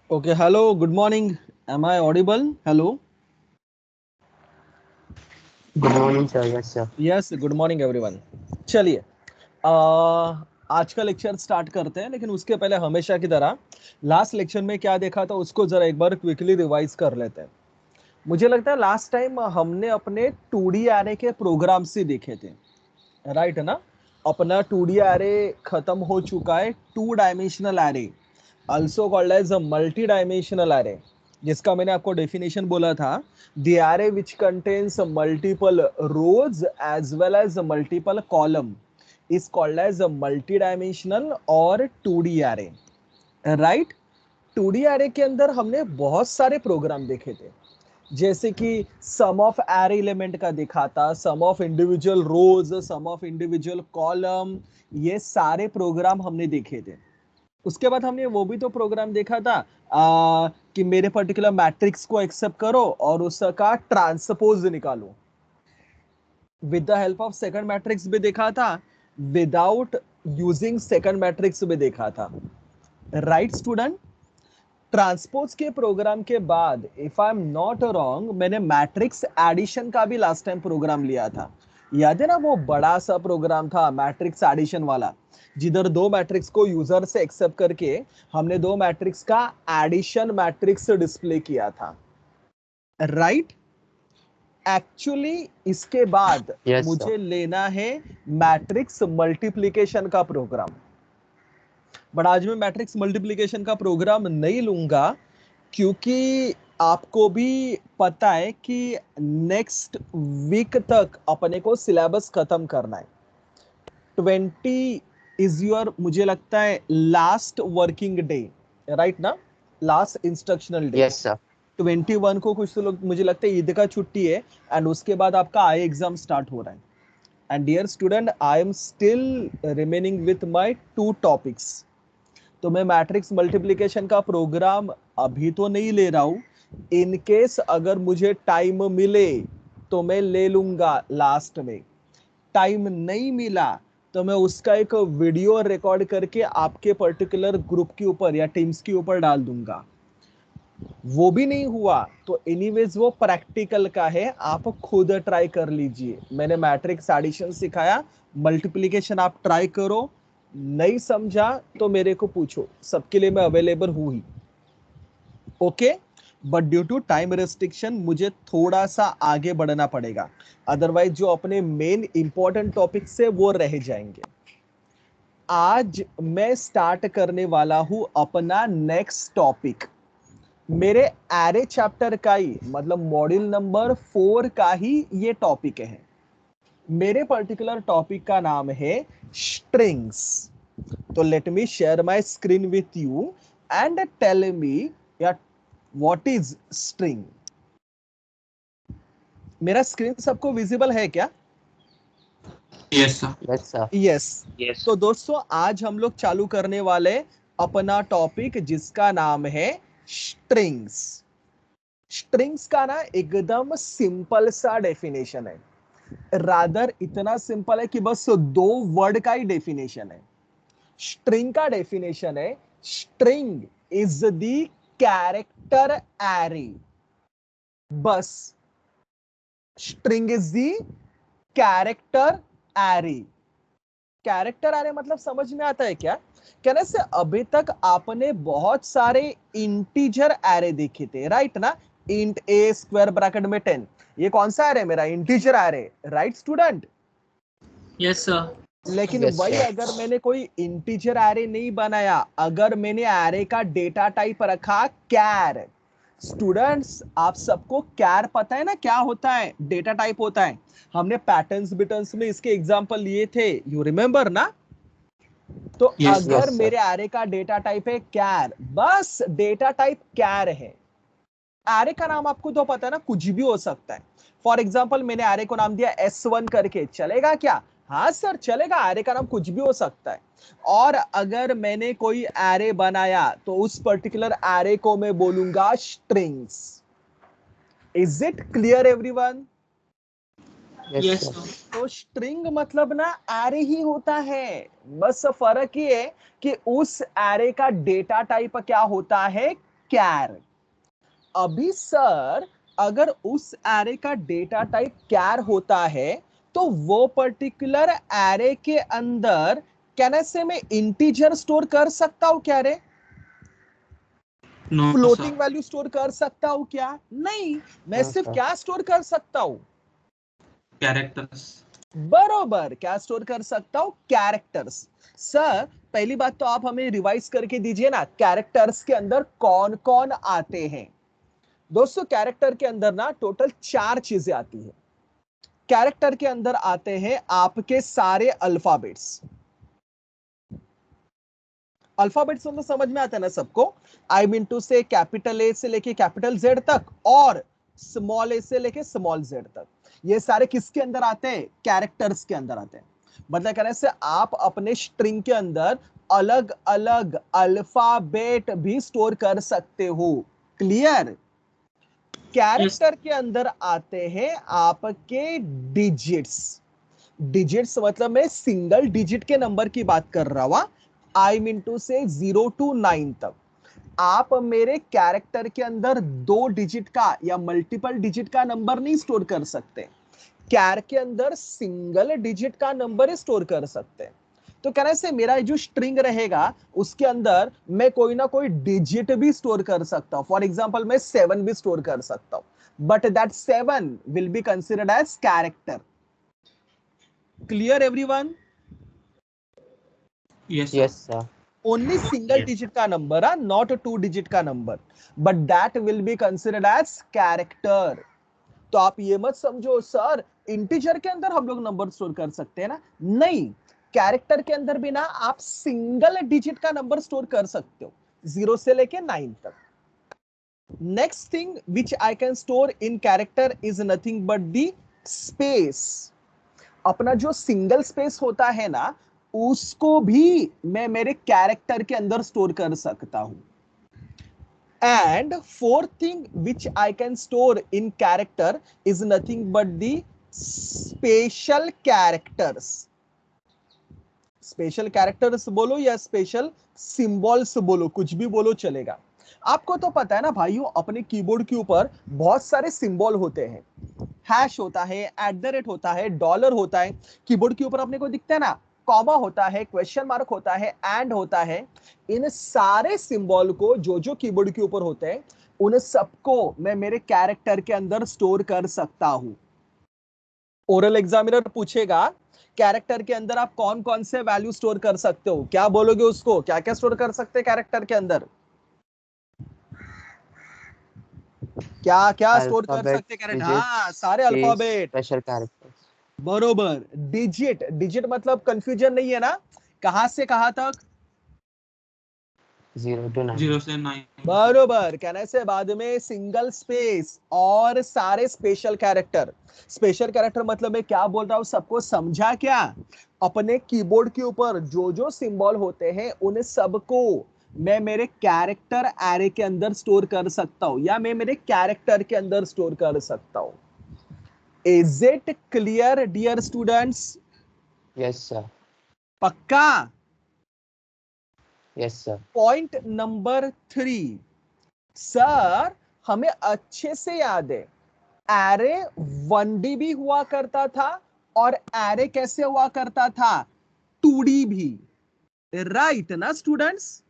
Okay, hello, good morning. Am I audible? Hello. Good morning, sir. Yes, sir. Yes, good morning everyone. चलिए आज का lecture start करते हैं, लेकिन उसके पहले हमेशा की तरह लास्ट लेक्चर में क्या देखा था उसको जरा एक बार क्विकली रिवाइज कर लेते हैं। मुझे लगता है लास्ट टाइम हमने अपने 2D एरे के प्रोग्राम्स ही देखे थे, राइट है ना। अपना 2D एरे खत्म हो चुका है। 2 dimensional array, also called as a multi-dimensional array, जिसका मैंने आपको डेफिनेशन बोला था, the array which contains multiple rows as well as multiple column is called as a multi-dimensional और 2D array, right? 2D array के अंदर हमने बहुत सारे प्रोग्राम देखे थे, जैसे कि सम ऑफ एरे एलिमेंट का देखा था, sum of individual rows, sum of individual column, ये सारे प्रोग्राम हमने देखे थे। उसके बाद हमने वो भी तो प्रोग्राम देखा था कि मेरे पर्टिकुलर मैट्रिक्स को एक्सेप्ट करो और उसका ट्रांसपोज निकालो। With the help of second matrix भी देखा था, विदाउट यूजिंग सेकंड मैट्रिक्स भी देखा था, राइट स्टूडेंट। ट्रांसपोज के प्रोग्राम के बाद if I am not wrong मैंने मैट्रिक्स एडिशन का भी लास्ट टाइम प्रोग्राम लिया था। याद है ना, वो बड़ा सा प्रोग्राम था मैट्रिक्स एडिशन वाला, जिधर दो मैट्रिक्स को यूजर से एक्सेप्ट करके हमने दो मैट्रिक्स का एडिशन मैट्रिक्स डिस्प्ले किया था, राइट। एक्चुअली इसके बाद Yes, sir. मुझे लेना है मैट्रिक्स मल्टीप्लिकेशन का प्रोग्राम, बट आज मैं मैट्रिक्स मल्टीप्लिकेशन का प्रोग्राम नहीं लूंगा, क्योंकि आपको भी पता है कि नेक्स्ट वीक तक अपने को सिलेबस खत्म करना है। 20 इज योर, मुझे लगता है लास्ट वर्किंग डे, राइट ना, last instructional day. Yes, sir. 21 को कुछ तो लोग, मुझे लगता है ईद का छुट्टी है, एंड उसके बाद आपका आई एग्जाम स्टार्ट हो रहा है। And dear student, I am still remaining with my 2 topics. तो मैं मैट्रिक्स मल्टीप्लिकेशन का प्रोग्राम अभी तो नहीं ले रहा हूं, इन केस अगर मुझे टाइम मिले तो मैं ले लूंगा लास्ट में। टाइम नहीं मिला तो मैं उसका एक वीडियो रिकॉर्ड करके आपके पर्टिकुलर ग्रुप के ऊपर या टीम्स के ऊपर डाल दूंगा। वो भी नहीं हुआ तो एनीवेज वो प्रैक्टिकल का है, आप खुद ट्राई कर लीजिए। मैंने मैट्रिक्स एडिशन सिखाया, मल्टीप्लिकेशन आप ट्राई करो, नहीं समझा तो मेरे को पूछो, सबके लिए मैं अवेलेबल हूं ही, okay. But due to time restriction मुझे थोड़ा सा आगे बढ़ना पड़ेगा, अदरवाइज जो अपने मेन इंपॉर्टेंट टॉपिक से वो रह जाएंगे। आज मैं स्टार्ट करने वाला हूं अपना नेक्स्ट टॉपिक, मेरे एरे चैप्टर का ही, मतलब मॉड्यूल नंबर 4 का ही ये टॉपिक है। मेरे पर्टिकुलर टॉपिक का नाम है स्ट्रिंग्स। तो let me share my screen with you and tell me या व्हाट इज स्ट्रिंग। मेरा स्क्रीन सबको विजिबल है क्या? Yes, sir. Yes, sir. Yes. Yes. तो दोस्तों आज हम लोग चालू करने वाले अपना टॉपिक जिसका नाम है स्ट्रिंग्स। स्ट्रिंग्स का ना एकदम सिंपल सा डेफिनेशन है, रादर इतना सिंपल है कि बस 2 वर्ड का ही डेफिनेशन है। स्ट्रिंग का डेफिनेशन है, string is the character array, बस। String is the character array. Character array मतलब समझ में आता है क्या? कहने से अभी तक आपने बहुत सारे इंटीजर एरे देखे थे, राइट ना। इंट ए स्क्वायर ब्रैकेट में 10, ये कौन सा एरे? मेरा integer array, right student. Yes, sir. लेकिन Yes, वही sir. अगर मैंने कोई इंटीजर एरे नहीं बनाया, अगर मैंने एरे का डेटा टाइप रखा कैर, स्टूडेंट्स आप सबको कैर पता है ना क्या होता है, डेटा टाइप होता है। हमने पैटर्न्स बिटर्न्स में इसके एग्जांपल लिए थे, यू रिमेंबर ना। तो Yes. अगर Yes, sir. मेरे एरे का डेटा टाइप है कैर, बस डेटा टाइप कैर है। एरे का नाम आपको तो पता है ना, कुछ भी हो सकता है। फॉर एग्जाम्पल मैंने एरे को नाम दिया S1 करके, चलेगा क्या? हाँ सर चलेगा, एरे का नाम कुछ भी हो सकता है। और अगर मैंने कोई एरे बनाया तो उस पर्टिकुलर एरे को मैं बोलूंगा strings. Is it clear everyone? Yes, Yes, sir. sir. तो स्ट्रिंग मतलब ना एरे ही होता है, बस फर्क ये है कि उस एरे का डेटा टाइप क्या होता है, कैर। अभी सर अगर उस एरे का डेटा टाइप कैर होता है तो वो पर्टिकुलर एरे के अंदर कैन आई से मैं इंटीजर स्टोर कर सकता हूं क्या रे? Know floating sir. Value store कर सकता हूं क्या? नहीं, मैं नो सिर्फ सर। क्या स्टोर कर सकता हूं? कैरेक्टर्स। बरोबर, क्या स्टोर कर सकता हूं? कैरेक्टर्स। सर पहली बात तो आप हमें रिवाइज करके दीजिए ना, कैरेक्टर्स के अंदर कौन कौन आते हैं? दोस्तों कैरेक्टर के अंदर ना टोटल 4 चीजें आती है। कैरेक्टर के अंदर आते हैं आपके सारे अल्फाबेट्स। अल्फाबेट्स मतलब समझ में आता है ना सबको? आई मीन टू से कैपिटल ए से लेके कैपिटल जेड तक और स्मॉल ए से लेके स्मॉल जेड तक, ये सारे किसके अंदर आते हैं? कैरेक्टर्स के अंदर आते हैं। मतलब कहने से आप अपने स्ट्रिंग के अंदर अलग अलग अल्फाबेट भी स्टोर कर सकते हो। क्लियर? यस। कैरेक्टर के अंदर आते हैं आपके डिजिट्स। डिजिट्स मतलब मैं सिंगल डिजिट के नंबर की बात कर रहा हूं। आई मीन टू से 0 to 9 तक आप मेरे कैरेक्टर के अंदर 2 डिजिट का या मल्टीपल डिजिट का नंबर नहीं स्टोर कर सकते। कैर के अंदर सिंगल डिजिट का नंबर स्टोर कर सकते हैं। तो कहने से मेरा जो स्ट्रिंग रहेगा उसके अंदर मैं कोई ना कोई डिजिट भी स्टोर कर सकता हूं। फॉर एग्जांपल मैं 7 भी स्टोर कर सकता हूं, but that 7 will be considered as character. Clear everyone? Yes sir. Yes, sir. Only single Yes. Digit का नंबर है, नॉट 2 डिजिट का number, but that will be considered as character. तो आप ये मत समझो सर इंटीजर के अंदर हम लोग नंबर स्टोर कर सकते हैं ना, नहीं, कैरेक्टर के अंदर भी ना आप सिंगल डिजिट का नंबर स्टोर कर सकते हो, 0 से लेके 9 तक। Next thing which I can store in character is nothing but the space. अपना जो सिंगल स्पेस होता है ना उसको भी मैं मेरे कैरेक्टर के अंदर स्टोर कर सकता हूं। And fourth thing which I can store in character is nothing but the special characters. Special characters बोलो या स्पेशल सिंबल्स बोलो, कुछ भी बोलो चलेगा। आपको तो पता है ना भाइयों, अपने कीबोर्ड के ऊपर बहुत सारे सिंबल होते हैं। हैश होता है, एट द रेट होता है, डॉलर होता है। कीबोर्ड के ऊपर अपने को दिखता है ना, कॉमा होता है, क्वेश्चन मार्क होता है, एंड होता है। इन सारे सिंबल को जो जो कीबोर्ड के ऊपर होते हैं उन सबको मैं मेरे कैरेक्टर के अंदर स्टोर कर सकता हूं। ओरल एग्जामिनर पूछेगा कैरेक्टर के अंदर आप कौन कौन से वैल्यू स्टोर कर सकते हो, क्या बोलोगे उसको? क्या क्या स्टोर कर सकते हैं कैरेक्टर के अंदर? क्या क्या स्टोर कर Alphabet, सकते कैरेक्टर? हाँ, digits, सारे space, अल्फाबेट। special characters. बरोबर। डिजिट, डिजिट मतलब कंफ्यूजन नहीं है ना, कहां से कहां तक? 0 to 9. 0 से 9 तक। बरोबर। कहने से बाद में सिंगल स्पेस और सारे स्पेशल कैरेक्टर। स्पेशल कैरेक्टर मतलब मैं क्या बोल रहा हूं सबको समझा क्या? अपने कीबोर्ड के ऊपर जो जो सिंबल होते हैं उन सबको मैं मेरे कैरेक्टर एरे के अंदर स्टोर कर सकता हूं या मैं मेरे कैरेक्टर के अंदर स्टोर कर सकता हूं। Is it clear dear students? Yes, sir. पक्का? Yes, sir. Point number 3, sir हमें अच्छे से याद है एरे 1D भी हुआ करता था और एरे कैसे हुआ करता था? 2D भी। राइट ना students?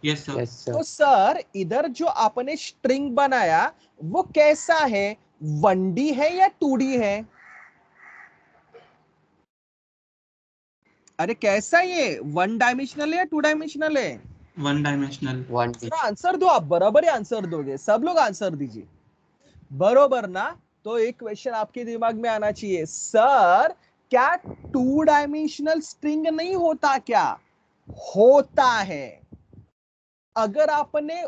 Yes sir. Yes, sir. तो सर इधर जो आपने स्ट्रिंग बनाया वो कैसा है? 1D है या 2D है? अरे कैसा ये, 1 डायमेंशनल है या 2 डायमेंशनल है? 1 डायमेंशनल। 1D. जरा आंसर दो, आप बराबर ही आंसर दोगे, सब लोग आंसर दीजिए। बरोबर ना? तो एक क्वेश्चन आपके दिमाग में आना चाहिए, सर क्या 2 डायमेंशनल स्ट्रिंग नहीं होता क्या? होता है। अगर आपने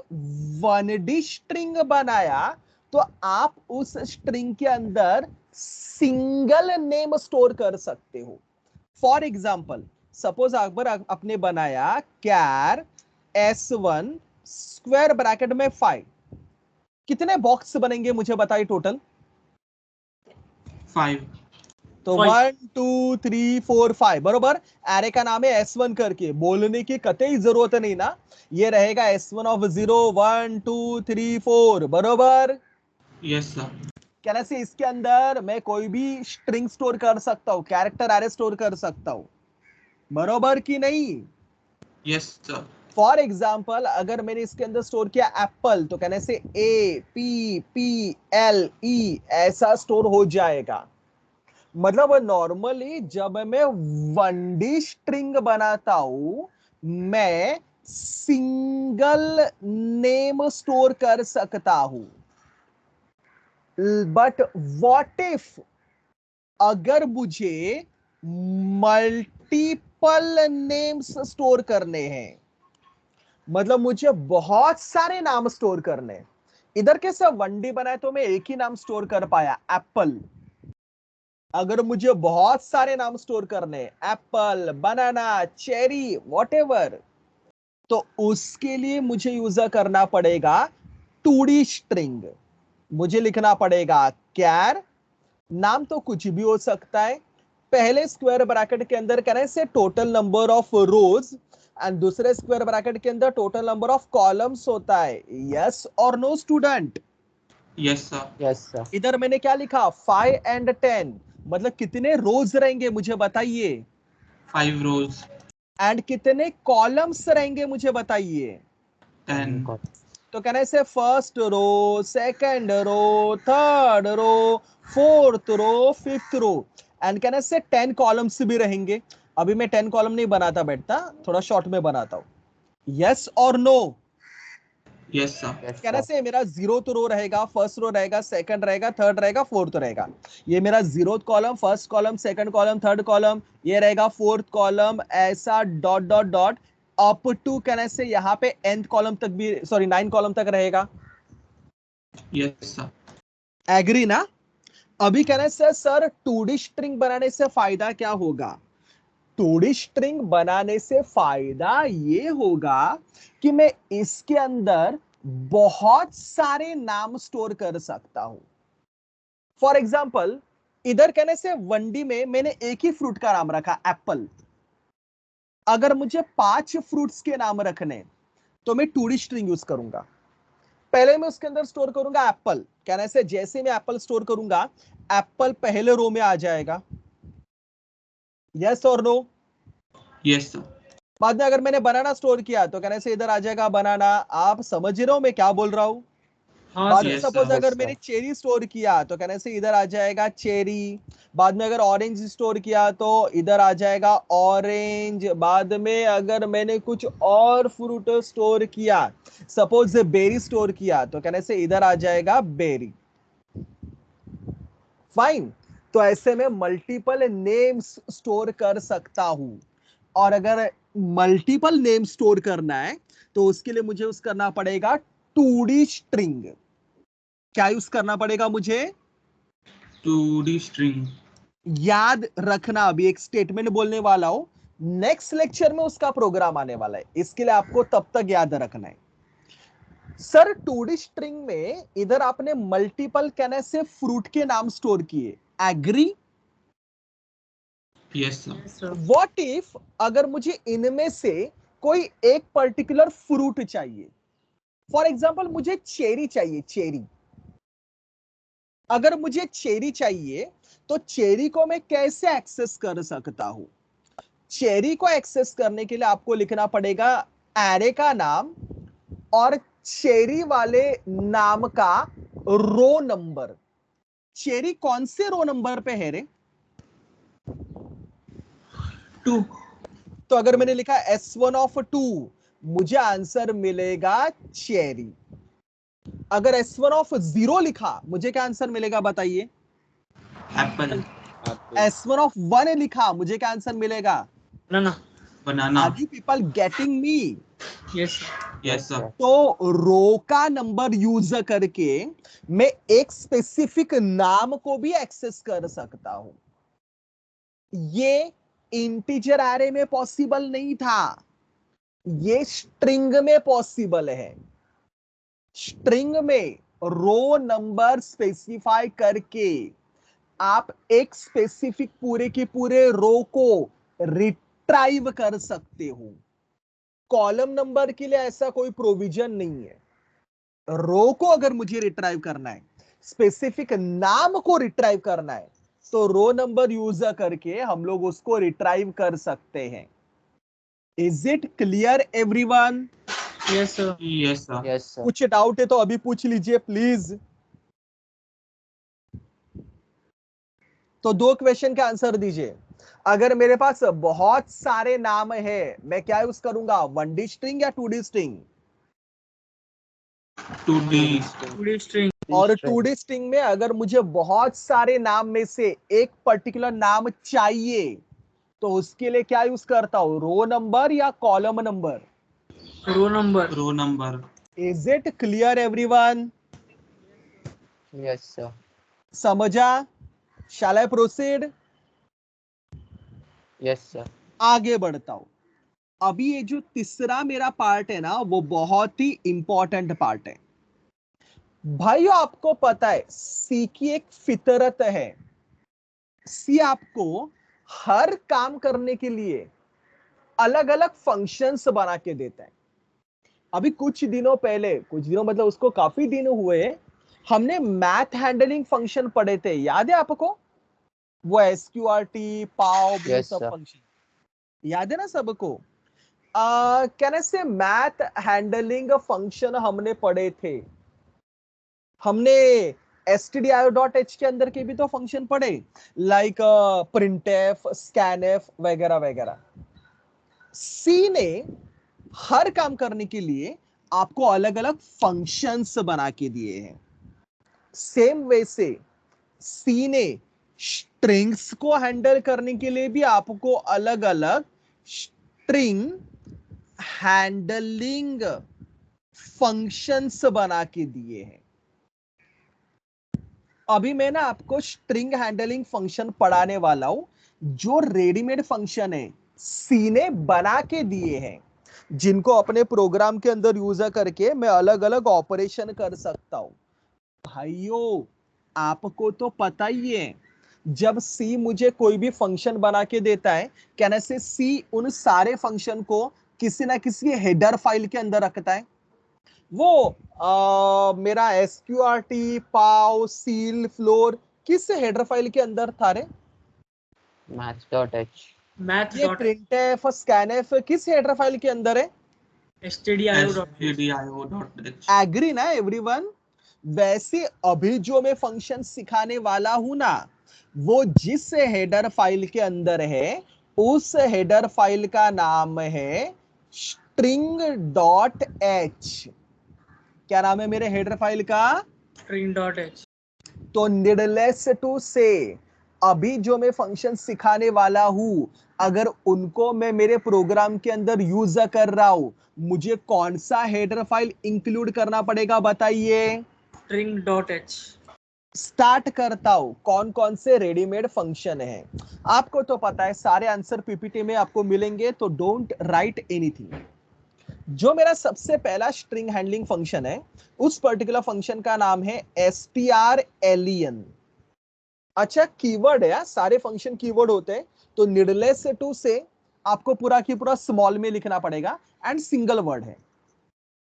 1D स्ट्रिंग बनाया तो आप उस स्ट्रिंग के अंदर सिंगल नेम स्टोर कर सकते हो। फॉर एग्जाम्पल सपोज अकबर आपने बनाया कैर S1 स्क्वायर ब्रैकेट में 5, कितने बॉक्स बनेंगे मुझे बताइए टोटल? 5। तो 1 2 3 4 5 बरोबर। एरे का नाम है S1 करके, बोलने की कतई जरूरत नहीं ना, ये रहेगा S1 ऑफ 0 1 2 3 4 बरोबर। Yes sir. कहना से इसके अंदर मैं कोई भी स्ट्रिंग स्टोर कर सकता हूँ, कैरेक्टर एरे स्टोर कर सकता हूँ, बरोबर कि नहीं। Yes sir. फॉर एग्जाम्पल अगर मैंने इसके अंदर स्टोर किया एप्पल, तो कहने से APPLE ऐसा स्टोर हो जाएगा। मतलब नॉर्मली जब मैं 1D स्ट्रिंग बनाता हूं, मैं सिंगल नेम स्टोर कर सकता हूं, बट व्हाट इफ अगर मुझे मल्टीपल नेम्स स्टोर करने हैं, मतलब मुझे बहुत सारे नाम स्टोर करने हैं। इधर कैसे 1D बनाए तो मैं एक ही नाम स्टोर कर पाया एप्पल। अगर मुझे बहुत सारे नाम स्टोर करने, एप्पल, बनाना, चेरी, वॉटेवर, तो उसके लिए मुझे यूज करना पड़ेगा 2D स्ट्रिंग। मुझे लिखना पड़ेगा कैर, नाम तो कुछ भी हो सकता है, पहले स्क्वायर ब्रैकेट के अंदर करें से total number of rose, and दूसरे स्क्वायर ब्रैकेट के अंदर टोटल नंबर ऑफ कॉलम्स होता है। यस और no student? Yes sir. Yes sir. इधर मैंने क्या लिखा 5 एंड 10, मतलब कितने रोज रहेंगे मुझे बताइए, 5 रोज। एंड कितने कॉलम्स रहेंगे मुझे बताइए। 10। तो कहना से first row, second row, third row, fourth row, fifth row, and कहना से 10 कॉलम्स भी रहेंगे। अभी मैं 10 कॉलम नहीं बनाता बैठता, थोड़ा शॉर्ट में बनाता हूं। यस और नो? Yes sir. कहना से मेरा 0th रो रहेगा, फर्स्ट रो रहेगा, सेकंड रहेगा, थर्ड रहेगा, फोर्थ रहेगा। ये मेरा 0th column, first column, second column, third column, ये रहेगा फोर्थ कॉलम, ऐसा dot dot dot up to कहने से यहाँ पे nth कॉलम तक भी, सॉरी 9 कॉलम तक रहेगा। Yes sir. एग्री ना? अभी कहने से सर 2D स्ट्रिंग बनाने से फायदा क्या होगा? 2D स्ट्रिंग बनाने से फायदा ये होगा कि मैं इसके अंदर बहुत सारे नाम स्टोर कर सकता हूं। फॉर एग्जाम्पल इधर कहने से 1D में मैंने एक ही फ्रूट का नाम रखा एप्पल। अगर मुझे 5 फ्रूट्स के नाम रखने, तो मैं 2D स्ट्रिंग यूज करूंगा। पहले मैं उसके अंदर स्टोर करूंगा एप्पल, कहने से जैसे मैं एप्पल स्टोर करूंगा, एप्पल पहले रो में आ जाएगा। यस और नो? Yes sir. बाद में अगर मैंने बनाना स्टोर किया, तो कहने से इधर आ जाएगा बनाना। आप समझ रहे हो मैं क्या बोल रहा हूं? हाँ बाद सर। में Yes, सपोज sir. अगर Yes, मैंने sir. चेरी स्टोर किया, तो कहने से इधर आ जाएगा चेरी। बाद में अगर ऑरेंज स्टोर किया, तो इधर आ जाएगा ऑरेंज। बाद में अगर मैंने कुछ और फ्रूट स्टोर किया, सपोज बेरी स्टोर किया, तो कहने से इधर आ जाएगा बेरी। फाइन। तो ऐसे में मल्टीपल नेम्स स्टोर कर सकता हूं। और अगर मल्टीपल नेम स्टोर करना है, तो उसके लिए मुझे यूज करना पड़ेगा 2D स्ट्रिंग। क्या यूज करना पड़ेगा मुझे? 2D string. याद रखना, अभी एक स्टेटमेंट बोलने वाला हूं, नेक्स्ट लेक्चर में उसका प्रोग्राम आने वाला है, इसके लिए आपको तब तक याद रखना है। सर 2D स्ट्रिंग में इधर आपने मल्टीपल कहने से फ्रूट के नाम स्टोर किए, agree? Yes sir. Yes, sir. What if अगर मुझे इनमें से कोई एक पर्टिकुलर फ्रूट चाहिए, फॉर एग्जाम्पल मुझे चेरी चाहिए, चेरी। अगर मुझे चेरी चाहिए, तो चेरी को मैं कैसे एक्सेस कर सकता हूं? चेरी को एक्सेस करने के लिए आपको लिखना पड़ेगा एरे का नाम और चेरी वाले नाम का रो नंबर। चेरी कौन से रो नंबर पे है रे? 2। तो अगर मैंने लिखा S1 ऑफ 2, मुझे आंसर मिलेगा चेरी। अगर S1 ऑफ 0 लिखा, मुझे क्या आंसर मिलेगा बताइए? एप्पल। S1 ऑफ 1 लिखा, मुझे क्या आंसर मिलेगा? Banana. Banana. Are you people getting me? Yes, sir. Yes sir. तो रो का नंबर यूज करके मैं एक स्पेसिफिक नाम को भी एक्सेस कर सकता हूं। ये इंटीजर एरे में पॉसिबल नहीं था, ये स्ट्रिंग में पॉसिबल है। स्ट्रिंग में रो नंबर स्पेसिफाई करके आप एक स्पेसिफिक पूरे के पूरे रो को रिट्राइव कर सकते हो। कॉलम नंबर के लिए ऐसा कोई प्रोविजन नहीं है। रो को अगर मुझे रिट्राइव करना है, स्पेसिफिक नाम को रिट्राइव करना है, तो रो नंबर यूज करके हम लोग उसको रिट्राइव कर सकते हैं। Is it clear everyone? Yes, sir. Yes, sir. Yes, sir. कुछ डाउट है तो अभी पूछ लीजिए प्लीज। तो 2 क्वेश्चन का आंसर दीजिए। अगर मेरे पास बहुत सारे नाम है, मैं क्या यूज करूंगा, 1D स्ट्रिंग या 2D string? 2D. 2D string. और 2D स्ट्रिंग में अगर मुझे बहुत सारे नाम में से एक पर्टिकुलर नाम चाहिए, तो उसके लिए क्या यूज करता हूं, रो नंबर या column number? Row number. Row number. Is it clear everyone? Yes, sir. समझा? शैल आई प्रोसीड? Yes, sir. आगे बढ़ता हूं। अभी ये जो तीसरा मेरा पार्ट है ना, वो बहुत ही इंपॉर्टेंट पार्ट है। भाइयों, आपको पता है सी की एक फितरत है। सी आपको हर काम करने के लिए अलग अलग फंक्शंस बना के देता है। अभी कुछ दिनों पहले, कुछ दिनों मतलब उसको काफी दिन हुए, हमने मैथ हैंडलिंग फंक्शन पढ़े थे, याद है आपको? वो एसक्यूआरटी, पाव, वो Yes, सब sir. फंक्शन याद है ना सबको? कहने से मैथ हैंडलिंग फंक्शन हमने पढ़े थे। हमने stdio.h के अंदर के भी तो फंक्शन पढ़े, लाइक प्रिंटफ, स्कैनफ वगैरह वगैरह। सी ने हर काम करने के लिए आपको अलग अलग फंक्शंस बना के दिए हैं। सेम वे से सी ने स्ट्रिंग्स को हैंडल करने के लिए भी आपको अलग अलग स्ट्रिंग हैंडलिंग फंक्शंस बना के दिए हैं। अभी मैं ना आपको स्ट्रिंग हैंडलिंग फंक्शन पढ़ाने वाला हूं, जो रेडीमेड फंक्शन है सी ने बना के दिए हैं, जिनको अपने प्रोग्राम के अंदर यूज करके मैं अलग अलग ऑपरेशन कर सकता हूं। भाइयों, आपको तो पता ही है, जब सी मुझे कोई भी फंक्शन बना के देता है, कहने से सी उन सारे फंक्शन को किसी ना किसी हेडर फाइल के अंदर रखता है। वो मेरा एसक्यूआरटी, पाव, सील, फ्लोर किस हेडर फाइल के अंदर था रे? Math.h. Math. ये प्रिंटफ, स्कैनफ किस हेडर फाइल के अंदर है? stdio. stdio.h. एग्री ना एवरीवन? वैसे अभी जो मैं फंक्शन सिखाने वाला हूं ना, वो जिस हेडर फाइल के अंदर है, उस हेडर फाइल का नाम है string.h। क्या नाम है मेरे हेडर फाइल का? String.h. तो नीडलेस टू से, अभी जो मैं फंक्शन सिखाने वाला हूं, अगर उनको मैं मेरे प्रोग्राम के अंदर यूज कर रहा हूं, मुझे कौन सा हेडर फाइल इंक्लूड करना पड़ेगा बताइए? String.h. स्टार्ट करता हूं, कौन कौन से रेडीमेड फंक्शन है। आपको तो पता है, सारे आंसर पीपीटी में आपको मिलेंगे, तो डोंट राइट एनीथिंग। जो मेरा सबसे पहला स्ट्रिंग हैंडलिंग फंक्शन है, उस पर्टिकुलर फंक्शन का नाम है strlen। अच्छा, कीवर्ड है, सारे फंक्शन कीवर्ड होते हैं, तो नीडलेस टू से आपको पूरा की पूरा स्मॉल में लिखना पड़ेगा, एंड सिंगल वर्ड है।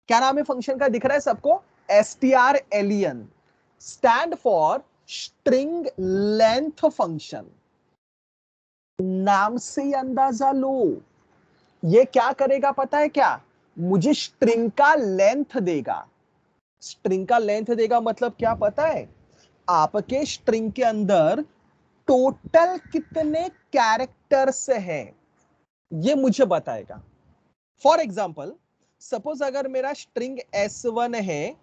क्या नाम है फंक्शन का, दिख रहा है सबको? strlen stand for string length function. नाम से ही अंदाजा लो, ये क्या करेगा पता है क्या? मुझे स्ट्रिंग का लेंथ देगा। स्ट्रिंग का लेंथ देगा मतलब क्या पता है? आपके स्ट्रिंग के अंदर टोटल कितने कैरेक्टर्स हैं, ये मुझे बताएगा। फॉर एग्जाम्पल, सपोज अगर मेरा स्ट्रिंग S1 है,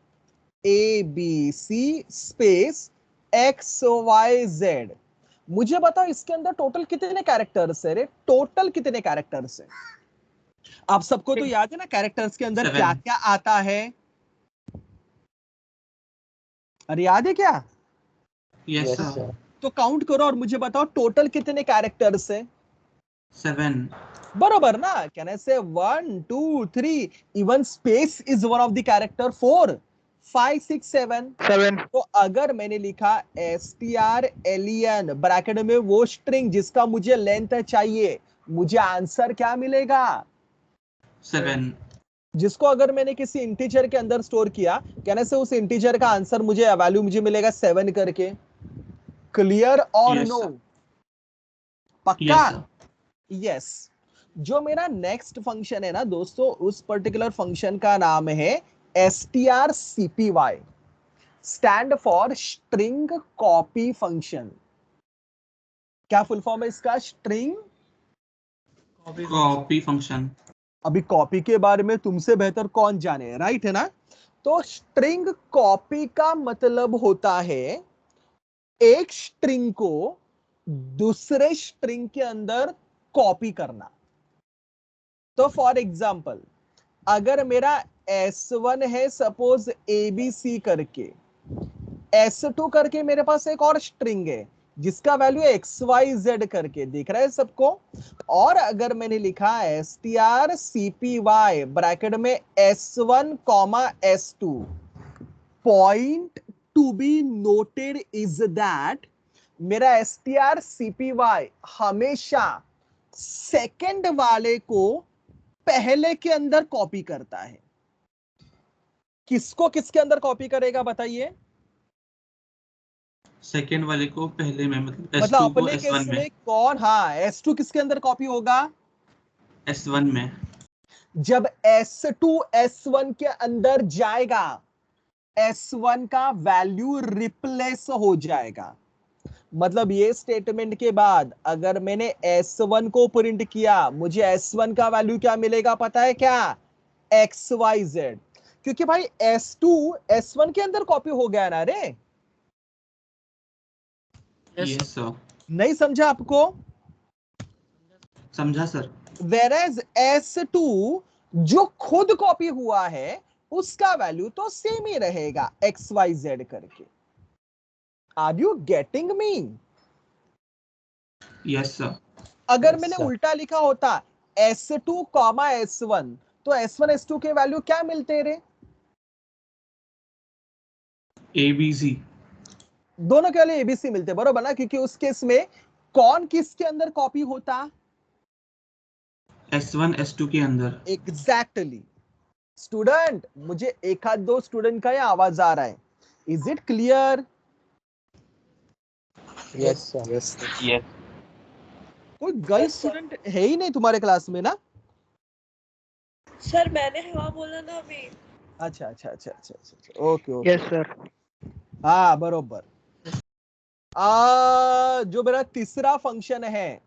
ABC स्पेस XYZ, मुझे बताओ इसके अंदर टोटल कितने कैरेक्टर्स है रे? टोटल कितने कैरेक्टर्स है? आप सबको तो याद है ना कैरेक्टर्स के अंदर 7. क्या क्या आता है? अरे याद है क्या? Yes, Yes, sir. sir. तो काउंट करो और मुझे बताओ टोटल कितने कैरेक्टर्स है? 7. बरोबर ना? कहने से 1 2 3, even space is one of the character. 4 5 6 7 7 तो अगर मैंने लिखा strlen ब्रैकेट में वो स्ट्रिंग जिसका मुझे लेंथ चाहिए, मुझे आंसर क्या मिलेगा? 7 जिसको अगर मैंने किसी इंटीजर के अंदर स्टोर किया, कहने से उस इंटीजर का आंसर मुझे वैल्यू मुझे मिलेगा 7 करके। क्लियर और Yes, नो? sir. पक्का? yes sir yes. जो मेरा नेक्स्ट फंक्शन है ना दोस्तों, उस पर्टिकुलर फंक्शन का नाम है strcpy, stand for string copy function. क्या फुल फॉर्म है इसका? स्ट्रिंग copy function अभी कॉपी के बारे में तुमसे बेहतर कौन जाने, राइट है ना? तो स्ट्रिंग कॉपी का मतलब होता है एक स्ट्रिंग को दूसरे स्ट्रिंग के अंदर कॉपी करना। तो फॉर एग्जाम्पल, अगर मेरा S1 है सपोज ABC करके, S2 करके मेरे पास एक और स्ट्रिंग है जिसका वैल्यू XYZ करके, दिख रहा है सबको? और अगर मैंने लिखा strcpy ब्रैकेट में S1 S2, point to be noted is that मेरा strcpy हमेशा सेकंड वाले को पहले के अंदर कॉपी करता है। किसको किसके अंदर कॉपी करेगा बताइए? सेकेंड वाले को पहले में, मतलब मतलब S2 को अपने केस S1 में में, कौन, हाँ, S2 किसके अंदर कॉपी होगा? S1 में। जब S2 S1 के अंदर जाएगा, S1 का वैल्यू रिप्लेस हो जाएगा। मतलब ये स्टेटमेंट के बाद अगर मैंने S1 को प्रिंट किया, मुझे S1 का वैल्यू क्या मिलेगा पता है क्या? XYZ। क्योंकि भाई S2 S1 के अंदर कॉपी हो गया ना रे। yes sir नहीं समझा आपको? समझा सर। वेरेज S2 जो खुद कॉपी हुआ है उसका वैल्यू तो सेम ही रहेगा XYZ करके। Are you getting me? yes sir अगर Yes, मैंने sir. उल्टा लिखा होता S2 S1, तो S1 S2 के वैल्यू क्या मिलते रे? ABC दोनों के लिए ABC मिलते, बरोबर ना? क्योंकि उस केस में कौन किसके अंदर कॉपी होता? S1 S2 के अंदर। एग्जैक्टली। स्टूडेंट, मुझे एक आध दो स्टूडेंट का ये आवाज आ रहा है। Is it clear? Yes, sir. yes कोई गर्ल स्टूडेंट है ही नहीं तुम्हारे क्लास में ना? सर मैंने हाँ बोला ना अभी। अच्छा अच्छा अच्छा अच्छा अच्छा, ओके ओके। Yes sir. हाँ बरोबर। जो मेरा तीसरा फंक्शन है,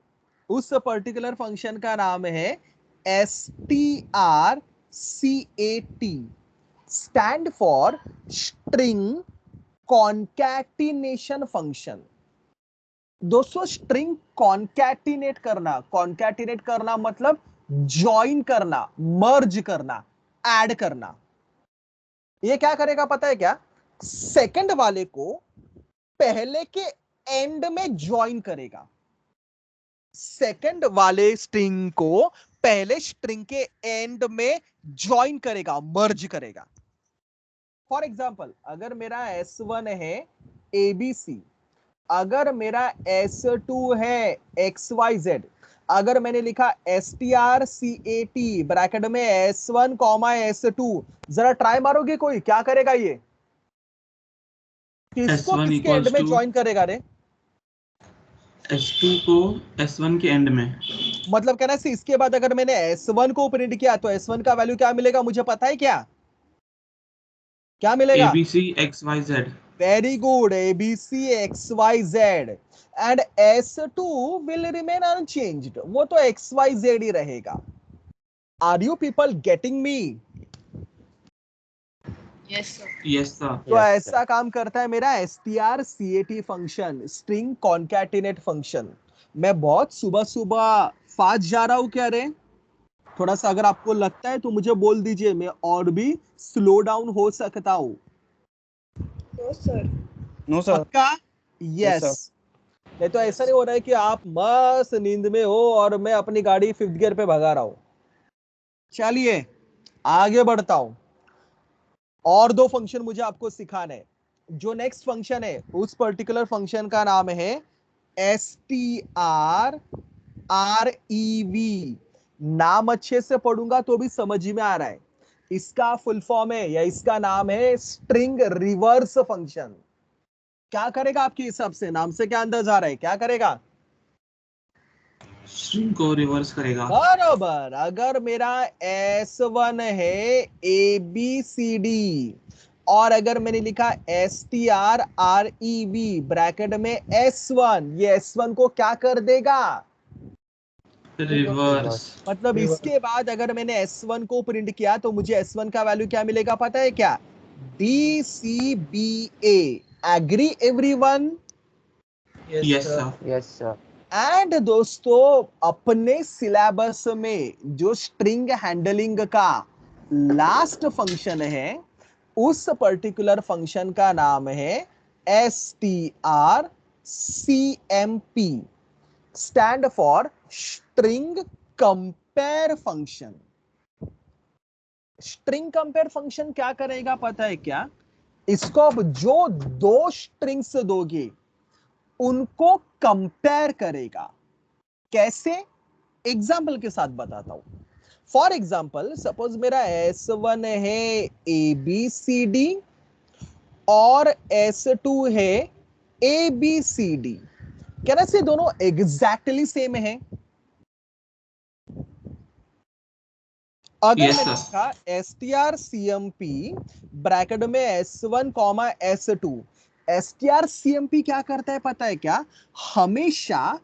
उस पर्टिकुलर फंक्शन का नाम है strcat, stand for string concatenation function. दोस्तों स्ट्रिंग कॉन्कैटिनेट करना मतलब ज्वाइन करना, मर्ज करना, ऐड करना। ये क्या करेगा पता है क्या? सेकंड वाले को पहले के एंड में ज्वाइन करेगा। सेकंड वाले स्ट्रिंग को पहले स्ट्रिंग के एंड में ज्वाइन करेगा, मर्ज करेगा। फॉर एग्जाम्पल, अगर मेरा S1 है ABC, अगर मेरा S2 है XYZ, अगर मैंने लिखा strcat ब्रैकेट में S1 S2, जरा ट्राई मारोगे कोई? क्या करेगा ये? किसको S1 किसके एंड equals में to ज्वाइन करेगा रे? S2 को S1 के एंड में। मतलब कहना है इसके बाद अगर मैंने S1 को प्रिंट किया तो S1 का वैल्यू क्या मिलेगा मुझे पता है क्या? क्या मिलेगा? ABC XYZ। Very good, ABC XYZ and S2 will remain unchanged, वो तो XYZ ही रहेगा। Are you people getting me? Yes sir. yes sir तो Yes, ऐसा काम करता है मेरा strcat function, string concatenate function. मैं बहुत सुबह सुबह फास्ट जा रहा हूं क्या रे? थोड़ा सा अगर आपको लगता है तो मुझे बोल दीजिए, मैं और भी स्लो डाउन हो सकता हूं। No sir. No sir. पक्का? Yes, sir. यस। नहीं तो ऐसा नहीं हो रहा है कि आप मस्त नींद में हो और मैं अपनी गाड़ी 5th गियर पे भगा रहा हूं। चलिए आगे बढ़ता हूं। और दो फंक्शन मुझे आपको सिखाने हैं। जो नेक्स्ट फंक्शन है उस पर्टिकुलर फंक्शन का नाम है strrev। नाम अच्छे से पढ़ूंगा तो भी समझ में आ रहा है। इसका फुल फॉर्म है या इसका नाम है स्ट्रिंग रिवर्स फंक्शन। क्या करेगा आपके हिसाब से? नाम से क्या अंदाज आ रहा है, क्या करेगा? स्ट्रिंग को रिवर्स करेगा। बराबर। अगर मेरा S1 है ABCD और अगर मैंने लिखा STRREV ब्रैकेट में S1, ये S1 को क्या कर देगा? रिवर्स। मतलब इसके बाद अगर मैंने S1 को प्रिंट किया तो मुझे S1 का वैल्यू क्या मिलेगा पता है क्या? DCBA। Agree everyone? Yes sir. Yes sir. And दोस्तों अपने सिलेबस में जो स्ट्रिंग हैंडलिंग का लास्ट फंक्शन है उस पर्टिकुलर फंक्शन का नाम है strcmp, stand for string compare function. String compare function क्या करेगा पता है क्या? इसको अब जो दो स्ट्रिंग्स दोगे उनको कंपेयर करेगा। कैसे? एग्जाम्पल के साथ बताता हूं। फॉर एग्जाम्पल सपोज मेरा S1 है ABCD और S2 है ABCD। क्या ना से दोनों एग्जैक्टली सेम है? अगर Yes, मैंने sir. लिखा strcmp ब्रैकेट में S1 कॉमा S2, strcmp क्या करता है पता है क्या? हमेशा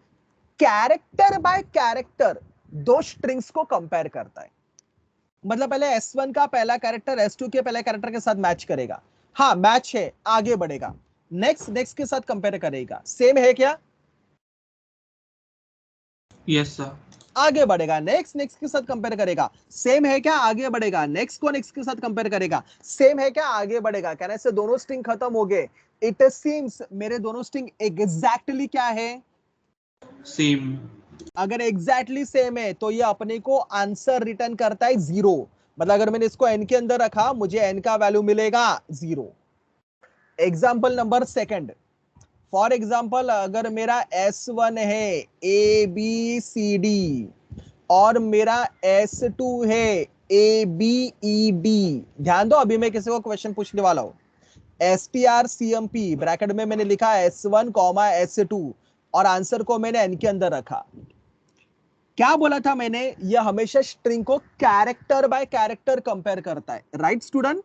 कैरेक्टर बाय कैरेक्टर दो स्ट्रिंग्स को कंपेयर करता है। मतलब पहले S1 का पहला कैरेक्टर S2 के पहले कैरेक्टर के साथ मैच करेगा। हाँ मैच है, आगे बढ़ेगा। नेक्स्ट के साथ कंपेयर करेगा, सेम है क्या? Yes sir. आगे बढ़ेगा। नेक्स्ट के साथ कंपेयर करेगा, सेम है क्या? आगे बढ़ेगा। नेक्स्ट को नेक्स्ट के साथ कंपेयर करेगा, सेम है क्या? आगे बढ़ेगा। कहने से दोनों स्ट्रिंग खत्म हो गए। इट सीम्स मेरे दोनों स्ट्रिंग एग्जैक्टली क्या है? सेम। अगर एग्जैक्टली सेम है तो ये अपने को आंसर रिटर्न करता है 0। मतलब अगर मैंने इसको n के अंदर रखा मुझे n का वैल्यू मिलेगा 0। Example number second. For example अगर मेरा S1 है ABCD और मेरा S2 है ABED। ध्यान दो अभी मैं किसी को क्वेश्चन पूछने वाला हूं। strcmp ब्रैकेट में मैंने लिखा S1 कॉमा S2 और आंसर को मैंने n के अंदर रखा। क्या बोला था मैंने? यह हमेशा स्ट्रिंग को कैरेक्टर बाय कैरेक्टर कंपेयर करता है। Right student?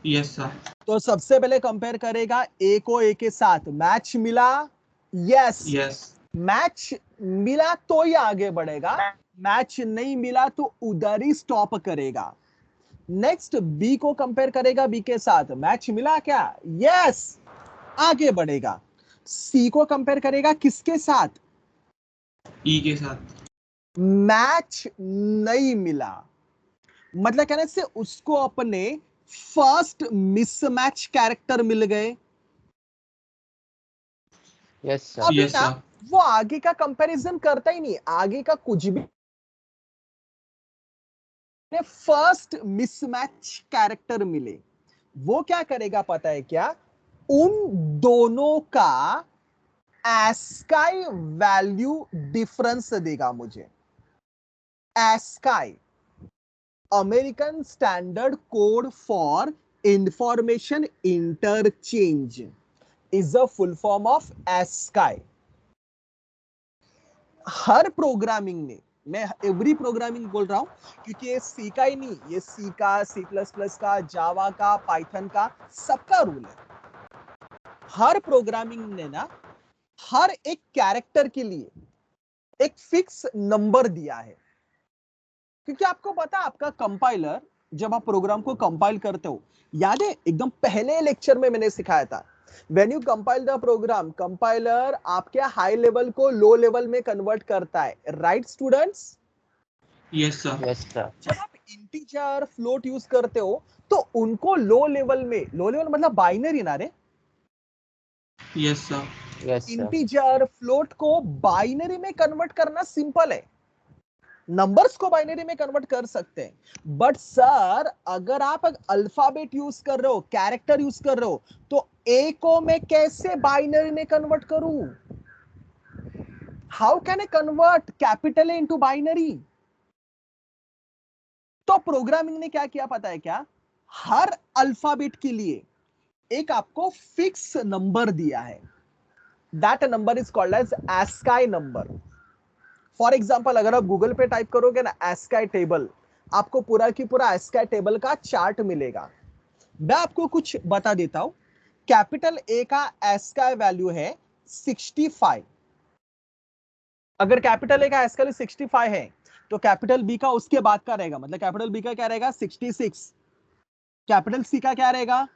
Yes sir. तो सबसे पहले कंपेयर करेगा ए को ए के साथ। मैच मिला? यस। यस। मैच मिला तो ही आगे बढ़ेगा, मैच नहीं मिला तो उधर ही स्टॉप करेगा। नेक्स्ट बी को कंपेयर करेगा बी के साथ। मैच मिला क्या? यस, आगे बढ़ेगा। सी को कंपेयर करेगा किसके साथ? ई के साथ। मैच नहीं मिला। मतलब कहने से उसको अपने फर्स्ट मिसमैच कैरेक्टर मिल गए। Yes sir. अभी यस ना सर। वो आगे का कंपैरिजन करता ही नहीं, आगे का कुछ भी। फर्स्ट मिसमैच कैरेक्टर मिले, वो क्या करेगा पता है क्या? उन दोनों का ASCII वैल्यू डिफरेंस देगा मुझे। ASCII, American standard code for information interchange, is a full form of ASCII। Her programming ने, मैं एवरी प्रोग्रामिंग बोल रहा हूं क्योंकि ये सी का ही नहीं, ये सी का, C++ का, जावा का, पाइथन का, सबका रूल है। हर प्रोग्रामिंग ने ना हर एक कैरेक्टर के लिए एक फिक्स नंबर दिया है। क्योंकि आपको पता है आपका कंपाइलर जब आप प्रोग्राम को कंपाइल करते हो, याद है एकदम पहले लेक्चर में मैंने सिखाया था, when you compile the program, compiler आपके हाई लेवल को लो लेवल में कन्वर्ट करता है। Right students? Yes sir. Yes sir. जब आप इंटीजर फ्लोट यूज करते हो तो उनको लो लेवल में, लो लेवल मतलब बाइनरी ना रे, yes sir. Yes sir. Integer float को बाइनरी में कन्वर्ट करना सिंपल है। नंबर्स को बाइनरी में कन्वर्ट कर सकते हैं, बट सर अगर आप अल्फाबेट यूज कर रहे हो, कैरेक्टर यूज कर रहे हो, तो ए को मैं कैसे बाइनरी में कन्वर्ट करूं? How can I convert capital A into binary? तो प्रोग्रामिंग ने क्या किया पता है क्या? हर अल्फाबेट के लिए एक आपको फिक्स नंबर दिया है. That number is called as ASCII number. For example अगर आप गूगल पे टाइप करोगे ना ASCII टेबल, आपको पूरा की पूरा ASCII टेबल का चार्ट मिलेगा. मैं आपको कुछ बता देता हूं. कैपिटल ए का ASCII वैल्यू है 65. अगर कैपिटल ए का ASCII 65 है तो कैपिटल बी का उसके बाद का रहेगा, मतलब कैपिटल बी का क्या रहेगा? 66. कैपिटल सी का क्या रहेगा?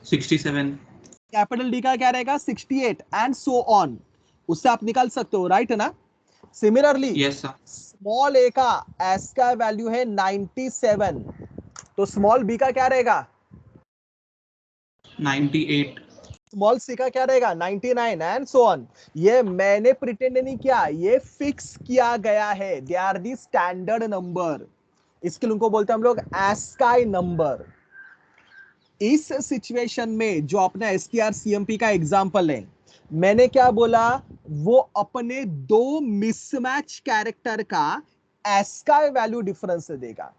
67. कैपिटल डी का क्या रहेगा? 68 एंड सो ऑन. उससे आप निकाल सकते हो, राइट ना? Similarly Yes, sir. स्मॉल ए का ASCII वैल्यू है 97, तो स्मॉल बी का क्या रहेगा? 98. स्मॉल सी का क्या रहेगा? 99 एंड सो ऑन. ये मैंने प्रिटेंड नहीं किया, ये फिक्स किया गया है. They are the standard number. इसके लिए उनको बोलते हैं हम लोग ASCII नंबर. इस सिचुएशन में जो अपना STR-CMP का एग्जांपल है, मैंने क्या बोला? वो अपने दो मिसमैच कैरेक्टर का ASCII वैल्यू डिफरेंस देगा.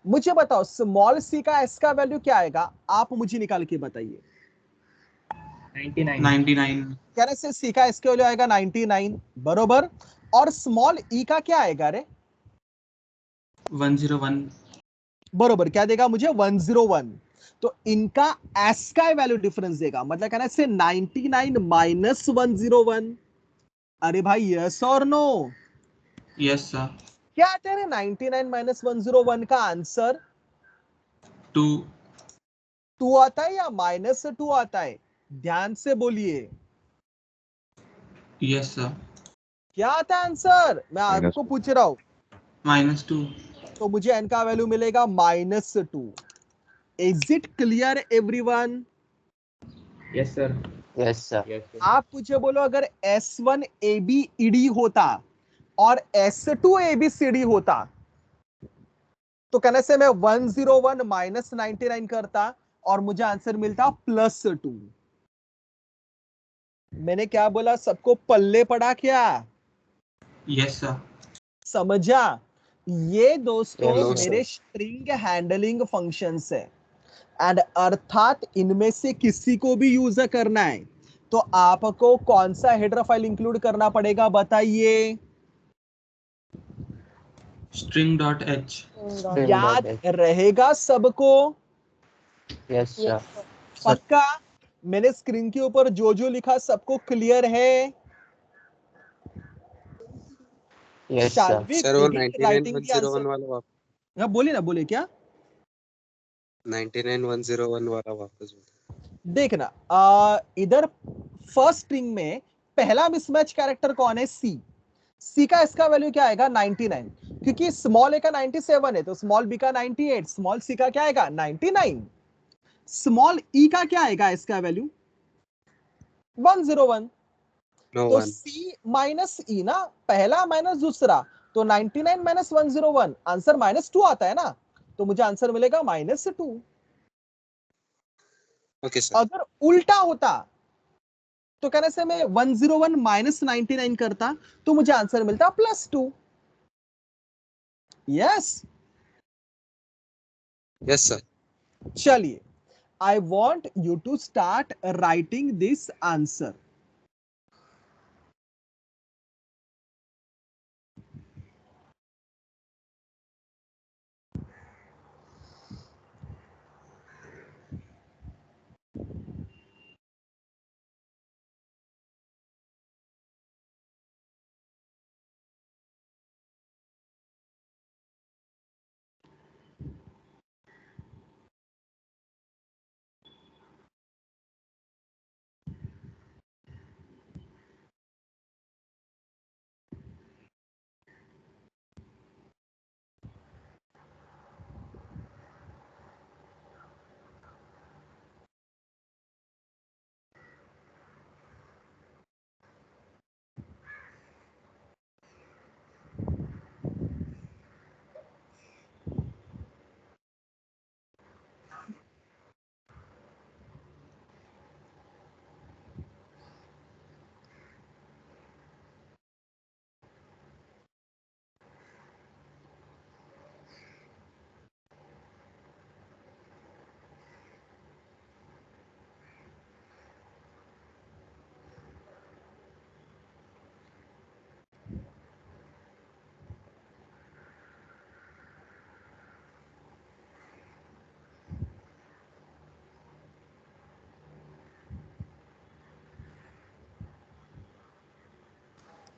मुझे बताओ स्मॉल सी का ASCII वैल्यू क्या आएगा? आप मुझे निकाल के बताइए. 99. क्या से सी का ASCII वैल्यू आएगा 99, बरोबर. और स्मॉल ई का क्या आएगा रे? 101. बरोबर. क्या देगा मुझे? 101. तो इनका ASCII वैल्यू डिफरेंस देगा, मतलब कहना से 99 माइनस 101. अरे भाई यस और नो? Yes, sir. क्या आता है 99 माइनस 101 का आंसर? 2. 2 आता है या माइनस 2 आता है? ध्यान से बोलिए. Yes, sir. क्या आता है आंसर? मैं आपको पूछ रहा हूं. -2. तो मुझे n का वैल्यू मिलेगा -2. Is it clear everyone? Yes, sir. Yes, sir. आप मुझे बोलो अगर S1 ABED होता और S2 ABCD होता, तो कहने से मैं 101 माइनस 99 करता और मुझे आंसर मिलता +2. मैंने क्या बोला? सबको पल्ले पड़ा क्या? Yes, sir. समझा? ये दोस्तों Yes, sir. मेरे स्ट्रिंग हैंडलिंग फंक्शंस है. एंड अर्थात इनमें से किसी को भी यूज करना है तो आपको कौन सा हेडर फाइल इंक्लूड करना पड़ेगा बताइए? String.h. याद रहेगा सबको? Yes, sir. पक्का? मैंने स्क्रीन के ऊपर जो जो लिखा सबको क्लियर है? Yes, Shall sir. we sir वो begin writing the answer? 99101 वाला हाँ, बोलिए ना, बोलिए. क्या 99101 वाला वापस बोलो। देखना, इधर फर्स्ट स्ट्रिंग में पहला मिसमैच कैरेक्टर कौन है? सी. सी का इसका वैल्यू क्या आएगा? 99. क्योंकि स्मॉल ए का 97 है तो स्मॉल बी का 98, स्मॉल सी का क्या आएगा? 99. स्मॉल ई का क्या आएगा इसका वैल्यू? 101. नो तो वन सी माइनस ई ना, पहला माइनस दूसरा, तो 99 माइनस 101 आंसर -2 आता है ना, तो मुझे आंसर मिलेगा -2. Okay sir. अगर उल्टा होता तो कहने से मैं 101 माइनस 99 करता तो मुझे आंसर मिलता +2. यस. Yes sir. चलिए, I want you to start writing this answer.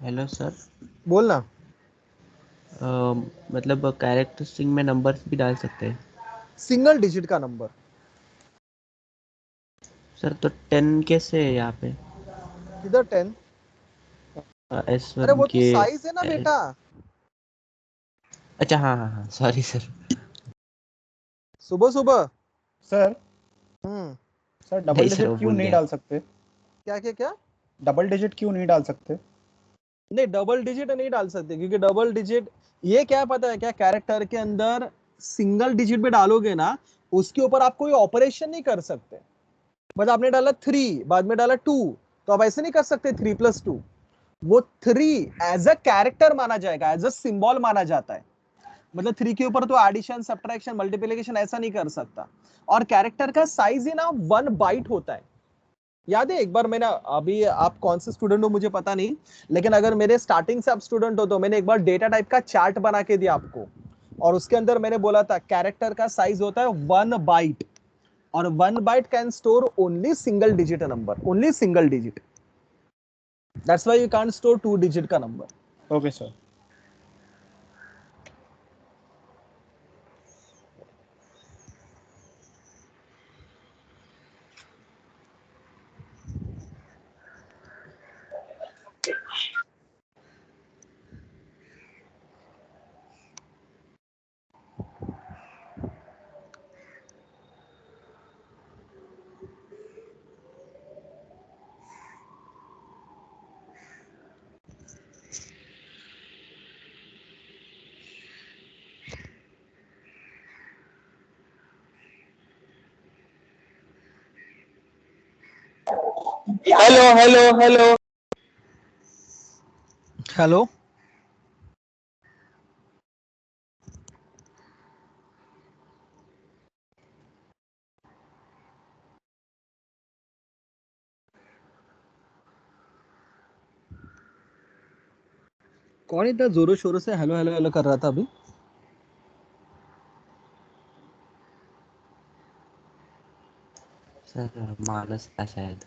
Hello sir. बोलना। मतलब कैरेक्टर स्ट्रिंग में नंबर्स भी डाल सकते हैं सिंगल डिजिट का नंबर। सर, तो 10 कैसे है यहाँ पे? किधर 10? एस अरे वन वो तो के साइज है ना बेटा। अच्छा, हाँ हाँ हाँ, सॉरी सर। सुबह सुबह। सर हम्म। सर नहीं डबल सर, डिजिट वो क्यों भूल नहीं गया। डाल सकते? क्या क्या क्या? डबल डिजिट क्यों नहीं डाल सकते? नहीं, डबल डिजिट नहीं डाल सकते क्योंकि डबल डिजिट, ये क्या पता है क्या, कैरेक्टर के अंदर सिंगल डिजिट भी डालोगे ना, उसके ऊपर आप कोई ऑपरेशन नहीं कर सकते। मतलब आपने डाला 3, बाद में डाला 2, तो आप ऐसे नहीं कर सकते 3+2। वो 3 एज अ कैरेक्टर माना जाएगा, एज अ सिंबल माना जाता है। मतलब 3 के ऊपर तो एडिशन, सब्ट्रैक्शन, मल्टीप्लिकेशन ऐसा नहीं कर सकता। और कैरेक्टर का साइज ही ना 1 बाइट होता है। याद है एक बार मैंने, अभी आप कौन से स्टूडेंट हो मुझे पता नहीं, लेकिन अगर मेरे स्टार्टिंग से आप स्टूडेंट हो तो मैंने एक बार डेटा टाइप का चार्ट बना के दिया आपको, और उसके अंदर मैंने बोला था कैरेक्टर का साइज होता है 1 बाइट, और 1 byte can store only single digit number, only single digit. That's why you can't store 2 digit का नंबर। Okay sir. Hello hello hello. Hello. कौन इतना जोरों शोरों से हेलो हेलो हेलो कर रहा था अभी? सर मानस था शायद।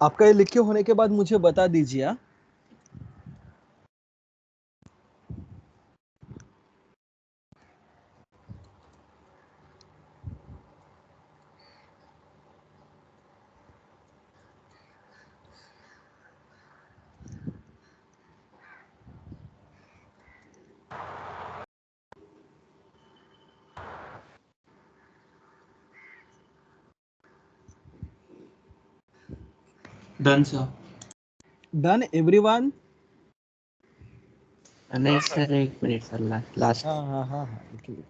आपका ये लिख के होने के बाद मुझे बता दीजिए। हाँ? Done, sir. Done everyone? नहीं सर, एक मिनट सर, लास्ट। हाँ हाँ हाँ हाँ, okay.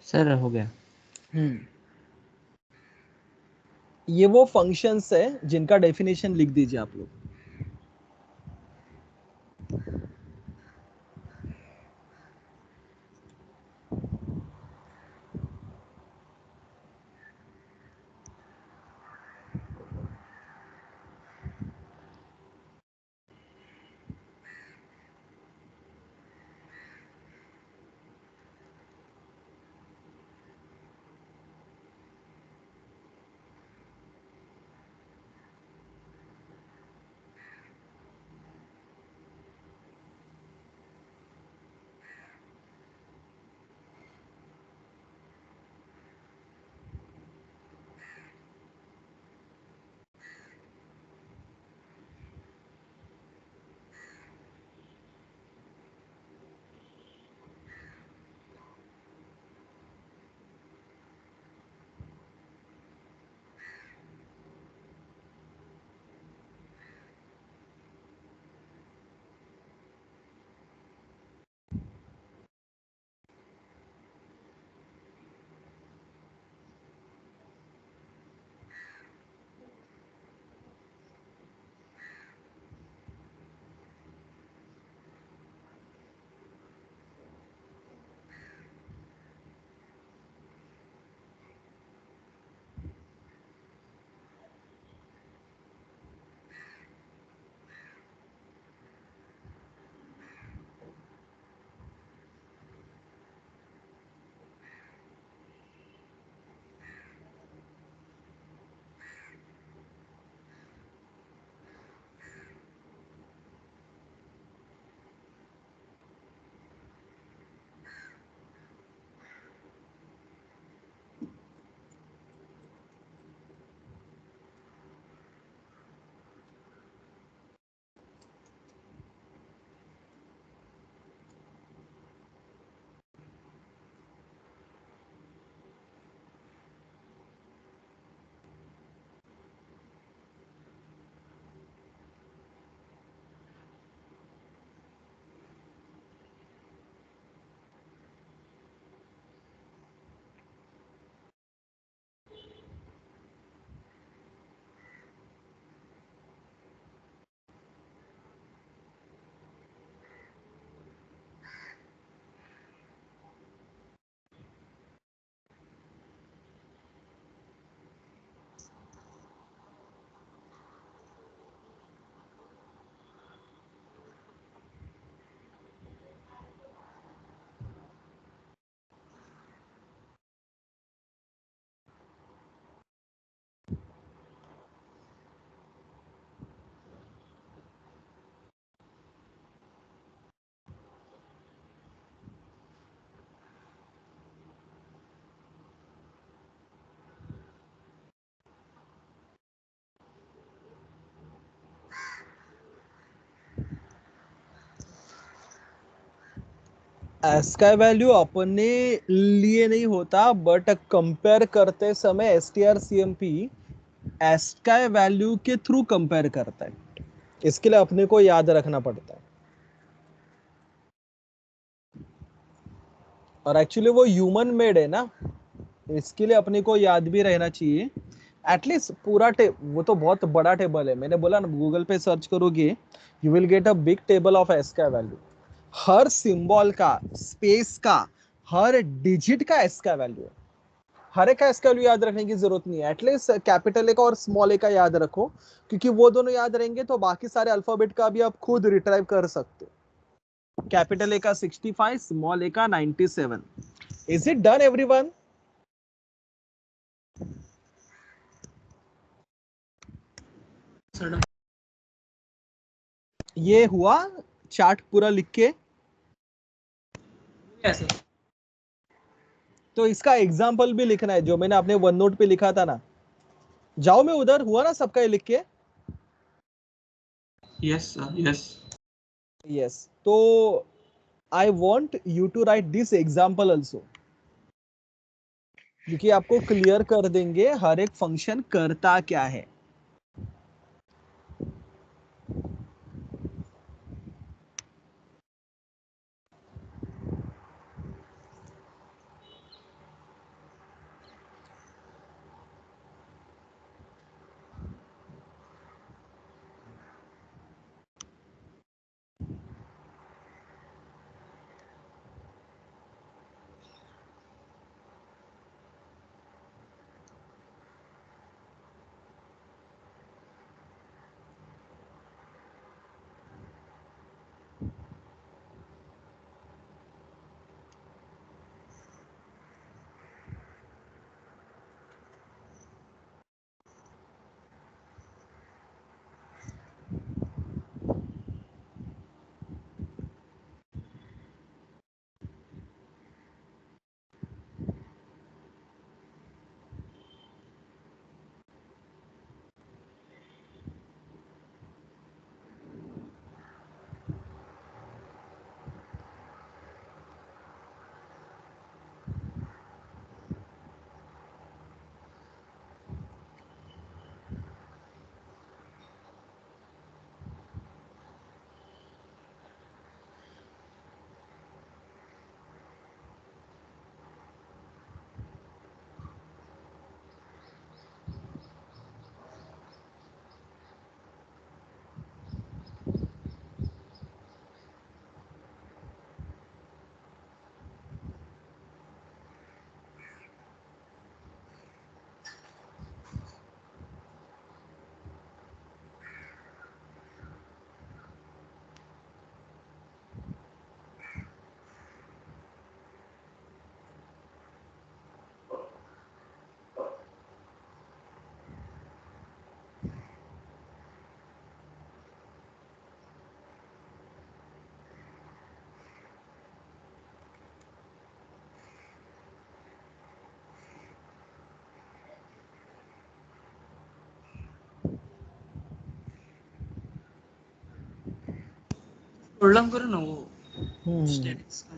सर हो गया। ये वो फंक्शंस है जिनका डेफिनेशन लिख दीजिए आप लोग। एसका वैल्यू अपने लिए नहीं होता, बट कंपेयर करते समय STR-CMP एसका वैल्यू के थ्रू कंपेयर करता है, इसके लिए अपने को याद रखना पड़ता है। और एक्चुअली वो ह्यूमन मेड है ना, इसके लिए अपने को याद भी रहना चाहिए एटलीस्ट पूरा वो तो बहुत बड़ा टेबल है, मैंने बोला ना गूगल पे सर्च करोगे you will get a big table of S का वैल्यू, हर सिंबल का, स्पेस का, हर डिजिट का एस का वैल्यू है। हर एक का एस का वैल्यू याद रखने की जरूरत नहीं है, एटलीस्ट कैपिटल ए का और स्मॉल ए का याद रखो, क्योंकि वो दोनों याद रहेंगे तो बाकी सारे अल्फाबेट का भी आप खुद रिट्राइव कर सकते हो। कैपिटल ए का 65, स्मॉल ए का 97। Is it done everyone? Sir ये हुआ चार्ट पूरा लिख के। कैसे? तो इसका एग्जाम्पल भी लिखना है जो मैंने अपने वन नोट पे लिखा था ना, जाओ मैं उधर, हुआ ना सबका ये लिख के? Yes, sir. Yes. यस, तो I want you to write this example also, क्योंकि आपको क्लियर कर देंगे हर एक फंक्शन करता क्या है। होल्ड ऑन करो ना वो स्टैटिक्स का।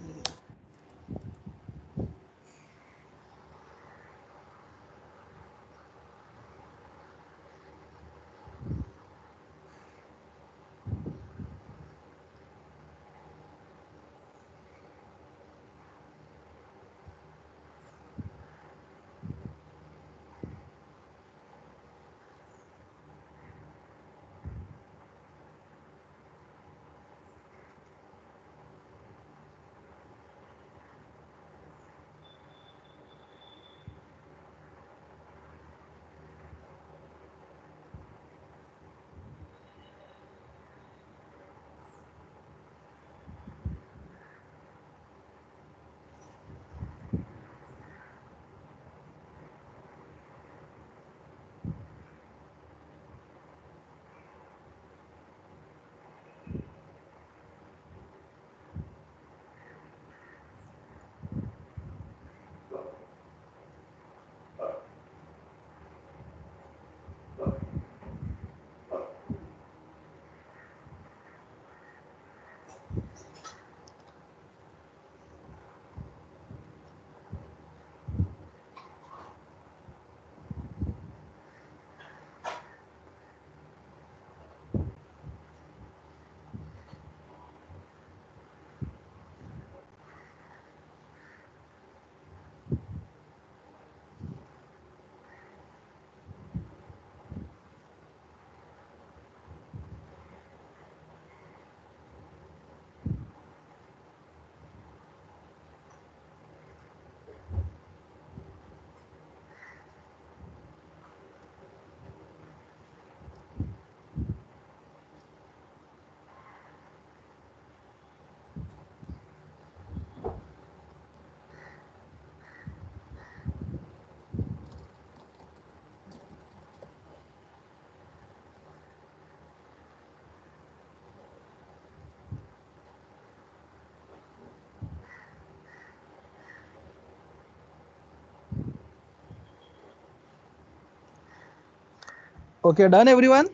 Okay, done everyone?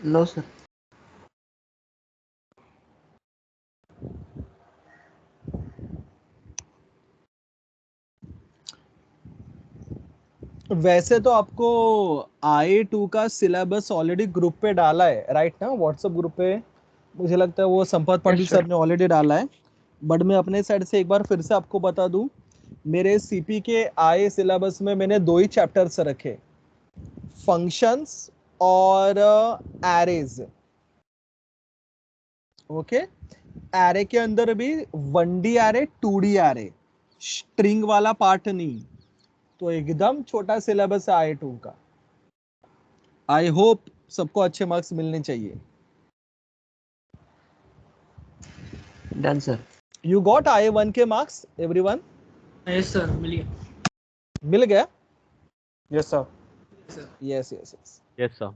No, sir. वैसे तो आपको IA2 का सिलेबस ऑलरेडी ग्रुप पे डाला है, राइट ना, व्हाट्सएप ग्रुप पे मुझे लगता है वो संपत पाटिल सर ने ऑलरेडी डाला है, बट मैं अपने साइड से एक बार फिर से आपको बता दूं, मेरे सीपी के IA सिलेबस में मैंने 2 ही चैप्टर्स रखे, फंक्शंस और एरेज। ओके, एरे के अंदर भी 1D array 2D array, string वाला पार्ट नहीं, तो एकदम छोटा सिलेबस है IA2 का। आई होप सबको अच्छे मार्क्स मिलने चाहिए। Done, sir. You got IA1 के मार्क्स एवरीवन? यस सर, मिल गया मिल गया? Yes sir. Sir. Yes yes yes, Yes, sir.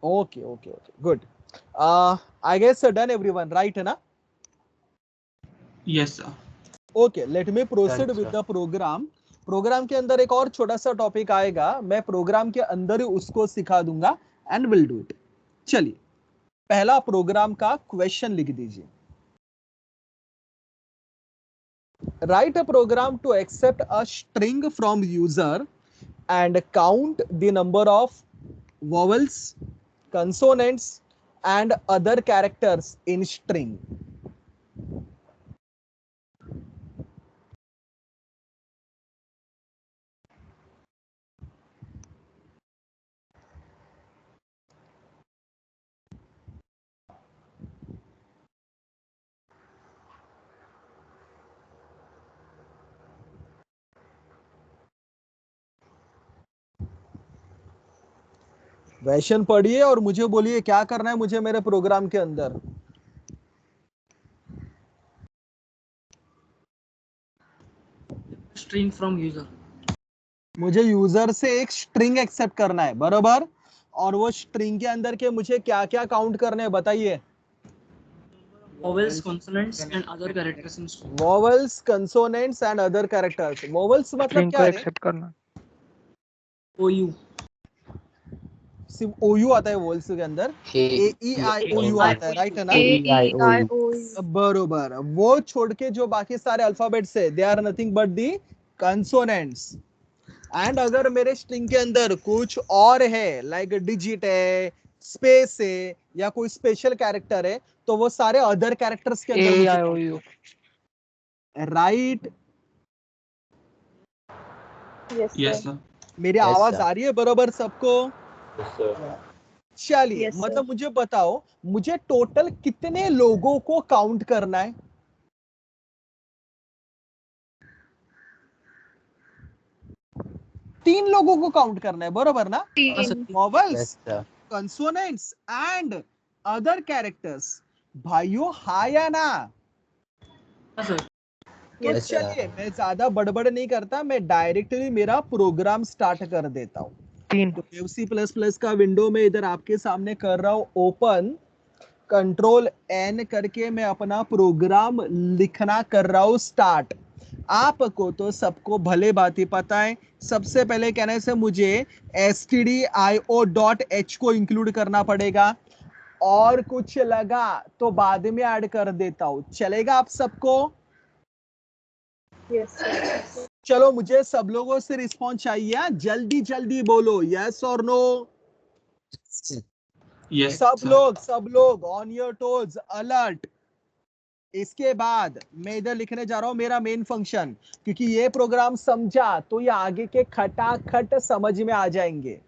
Okay okay okay, good. I guess done everyone, right है ना? Yes, sir. Okay, let me proceed Done, with sir. The program. Program के अंदर एक और छोटा सा टॉपिक आएगा, मैं प्रोग्राम के अंदर ही उसको सिखा दूंगा एंड विल डू इट। चलिए, पहला प्रोग्राम का क्वेश्चन लिख दीजिए। Write a program to accept a string from user and count the number of vowels, consonants and other characters in string. Question पढ़िए और मुझे बोलिए क्या करना है मुझे मेरे प्रोग्राम के अंदर। String from user. मुझे यूजर से एक स्ट्रिंग एक्सेप्ट करना है, बराबर, और वो स्ट्रिंग के अंदर के मुझे क्या क्या काउंट करने हैं बताइए। vowels, consonants and other characters in string. Vowels, consonants and other characters. Vowels मतलब स्ट्रिंग क्या को है? एक्सेप्ट करना। OU सिर्फ OU आता है वॉवल्स के अंदर, AEIOU आता है, राइट है ना? AEIOU. बरोबर, वो छोड़ के जो बाकी सारे अल्फाबेट्स है they are nothing but the consonants. And अगर मेरे स्ट्रिंग के अंदर कुछ और है, लाइक डिजिट है, स्पेस है या कोई स्पेशल कैरेक्टर है, तो वो सारे अदर कैरेक्टर्स के अंदर AIOU. राइट। Yes, sir. मेरी Yes, आवाज sir. आ रही है बरोबर सबको? चलिए, Yes, sir. मतलब मुझे बताओ, मुझे टोटल कितने लोगों को काउंट करना है? तीन लोगों को काउंट करना है, बरोबर ना? Vowels, Yes, sir. Consonants and other characters. भाइयों हाँ या ना? हाँ सर। तो Yes, sir. चलिए, मैं ज्यादा बड़बड़ नहीं करता, मैं डायरेक्टली मेरा प्रोग्राम स्टार्ट कर देता हूँ। 3. तो C++ का विंडो में इधर आपके सामने कर रहा हूँ ओपन, Ctrl+N करके मैं अपना प्रोग्राम लिखना कर रहा हूँ स्टार्ट। आपको तो सबको भले बात ही पता है, सबसे पहले कहने से मुझे stdio.h को इंक्लूड करना पड़ेगा, और कुछ लगा तो बाद में ऐड कर देता हूँ, चलेगा आप सबको? Yes, sir. चलो, मुझे सब लोगों से रिस्पॉन्स चाहिए, जल्दी जल्दी बोलो, यस और नो। Yes, सब लोग ऑन योर टोज, अलर्ट। इसके बाद मैं इधर लिखने जा रहा हूं मेरा मेन फंक्शन, क्योंकि ये प्रोग्राम समझा तो ये आगे के खटाखट समझ में आ जाएंगे।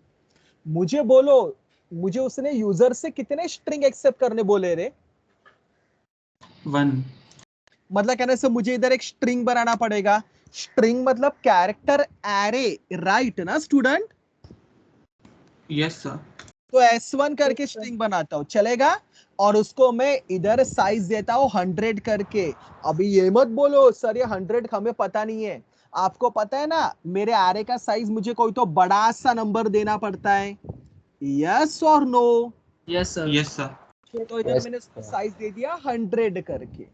मुझे बोलो, मुझे उसने यूजर से कितने स्ट्रिंग एक्सेप्ट करने बोले रे? 1. मतलब कहने से मुझे इधर एक स्ट्रिंग बनाना पड़ेगा। स्ट्रिंग मतलब कैरेक्टर एरे, राइट ना स्टूडेंट? Yes, sir. तो S1 करके स्ट्रिंग बनाता हूं, चलेगा? और उसको मैं इधर साइज देता हूं 100 करके। अभी ये मत बोलो सर ये 100 हमें पता नहीं है, आपको पता है ना मेरे एरे का साइज मुझे कोई तो बड़ा सा नंबर देना पड़ता है, यस और no? Yes sir. Yes, sir. तो इधर Yes, मैंने sir. साइज दे दिया 100 करके।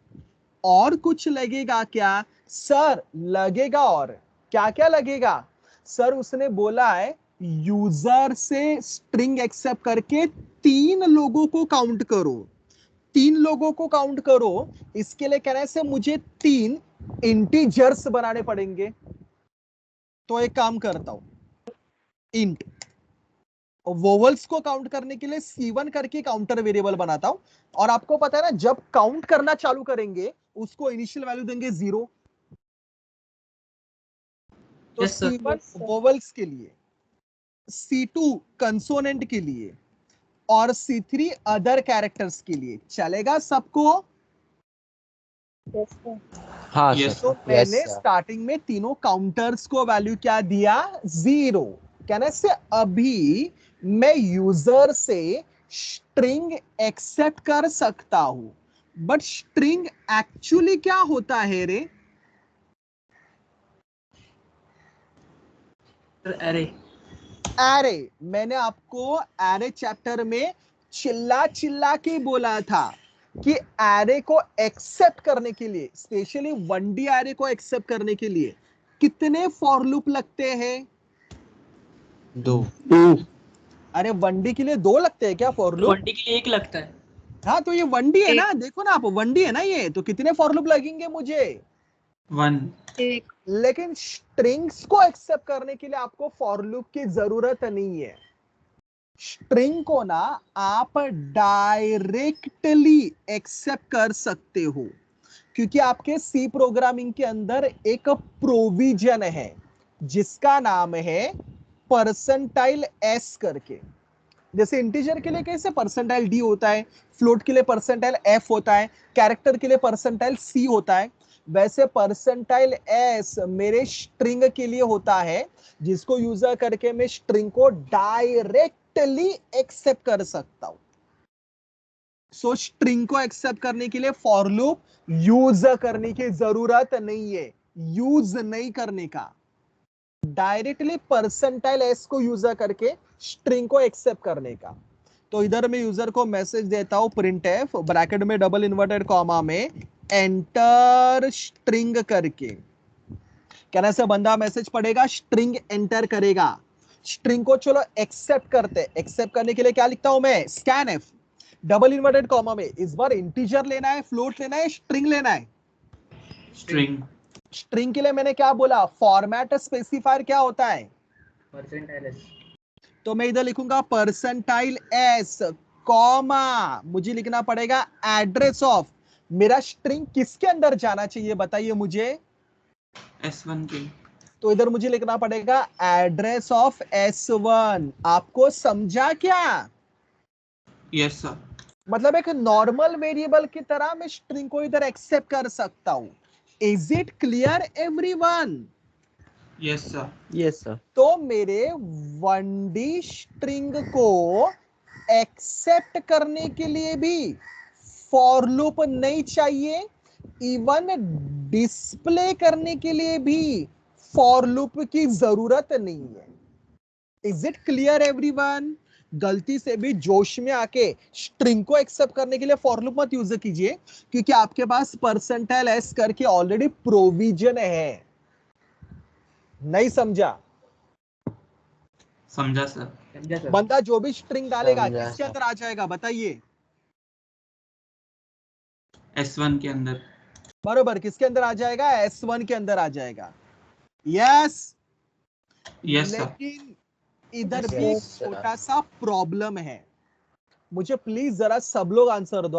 और कुछ लगेगा क्या सर? लगेगा, और क्या क्या लगेगा सर? उसने बोला है यूजर से स्ट्रिंग एक्सेप्ट करके 3 लोगों को काउंट करो, 3 लोगों को काउंट करो। इसके लिए कहने से मुझे 3 इंटीजर्स बनाने पड़ेंगे। तो एक काम करता हूं, इंट वोवल्स को काउंट करने के लिए C1 करके काउंटर वेरिएबल बनाता हूं। और आपको पता है ना, जब काउंट करना चालू करेंगे उसको इनिशियल वैल्यू देंगे 0। तो Yes, sir. C1 वोवल्स के लिए, C2 कंसोनेंट के लिए और C3 अदर कैरेक्टर्स के लिए। चलेगा सबको? हाँ Yes, सर। तो sir. मैंने स्टार्टिंग में तीनों काउंटर्स को वैल्यू क्या दिया? 0। कहने से अभी मैं यूजर से स्ट्रिंग एक्सेप्ट कर सकता हूं, बट स्ट्रिंग एक्चुअली क्या होता है रे? Array. एरे। मैंने आपको एरे चैप्टर में चिल्ला चिल्ला के बोला था कि एरे को एक्सेप्ट करने के लिए, स्पेशली 1D एरे को एक्सेप्ट करने के लिए कितने फॉर लूप लगते हैं? 2। अरे 1D के लिए 2 लगते हैं क्या फॉर लूप? 20 के लिए 1 लगता है। हाँ, तो ये 1D है ना, देखो ना आप, 1D है ना ये, तो कितने फॉर लूप लगेंगे मुझे? 1. लेकिन स्ट्रिंग्स को एक्सेप्ट करने के लिए आपको फॉर लूप की जरूरत नहीं है। स्ट्रिंग को ना आप डायरेक्टली एक्सेप्ट कर सकते हो, क्योंकि आपके सी प्रोग्रामिंग के अंदर एक प्रोविजन है जिसका नाम है परसेंटाइल एस करके। जैसे इंटीजर के लिए कैसे परसेंटाइल डी होता है, फ्लोट के लिए परसेंटाइल एफ होता है, कैरेक्टर के लिए परसेंटाइल सी होता है, वैसे परसेंटाइल एस मेरे स्ट्रिंग के लिए होता है, जिसको यूजर करके मैं स्ट्रिंग को डायरेक्टली एक्सेप्ट कर सकता हूं। सो स्ट्रिंग को एक्सेप्ट करने के लिए फॉर लूप यूज करने की जरूरत नहीं है, यूज नहीं करने का, डायरेक्टली परसेंटाइल एस को यूजर करके स्ट्रिंग को एक्सेप्ट करने का। तो इधर मैं यूजर को मैसेज देता हूं printf ब्रैकेट में डबल इन्वर्टेड कॉमा में एंटर स्ट्रिंग करके। कहने से बंदा मैसेज पढ़ेगा, स्ट्रिंग एंटर करेगा। स्ट्रिंग को चलो एक्सेप्ट करते, एक्सेप्ट करने के लिए क्या लिखता हूं मैं? scanf डबल इन्वर्टेड कॉमा में। इस बार इंटीजर लेना है, फ्लोट लेना है, स्ट्रिंग लेना है? String. स्ट्रिंग के लिए मैंने क्या बोला? फॉर्मेट स्पेसिफायर क्या होता है? Percentile S. तो मैं इधर लिखूंगा परसेंटाइल एस कॉमा, मुझे लिखना पड़ेगा एड्रेस ऑफ। मेरा स्ट्रिंग किसके अंदर जाना चाहिए बताइए मुझे? S1 के. तो इधर मुझे लिखना पड़ेगा एड्रेस ऑफ S1। आपको समझा क्या? Yes, sir. मतलब एक नॉर्मल वेरिएबल की तरह मैं स्ट्रिंग को इधर एक्सेप्ट कर सकता हूं। Is it clear everyone? Yes, sir. Yes sir. तो मेरे 1D स्ट्रिंग को एक्सेप्ट करने के लिए भी फॉर लूप नहीं चाहिए, इवन डिस्प्ले करने के लिए भी फॉर लूप की जरूरत नहीं है। Is it clear everyone? गलती से भी जोश में आके स्ट्रिंग को एक्सेप्ट करने के लिए फॉर लूप मत यूज कीजिए, क्योंकि आपके पास परसेंटाइल एस करके ऑलरेडी प्रोविजन है। नहीं समझा? समझा सर. समझा सर। बंदा जो भी स्ट्रिंग डालेगा समझा किसके सर। अंदर आ जाएगा बताइए? S1 के अंदर. बरोबर, किसके अंदर आ जाएगा? S1 के अंदर आ जाएगा। यस। Yes, sir. लेकिन इधर भी एक Yes, sir. छोटा सा प्रॉब्लम है। मुझे प्लीज जरा सब लोग आंसर दो।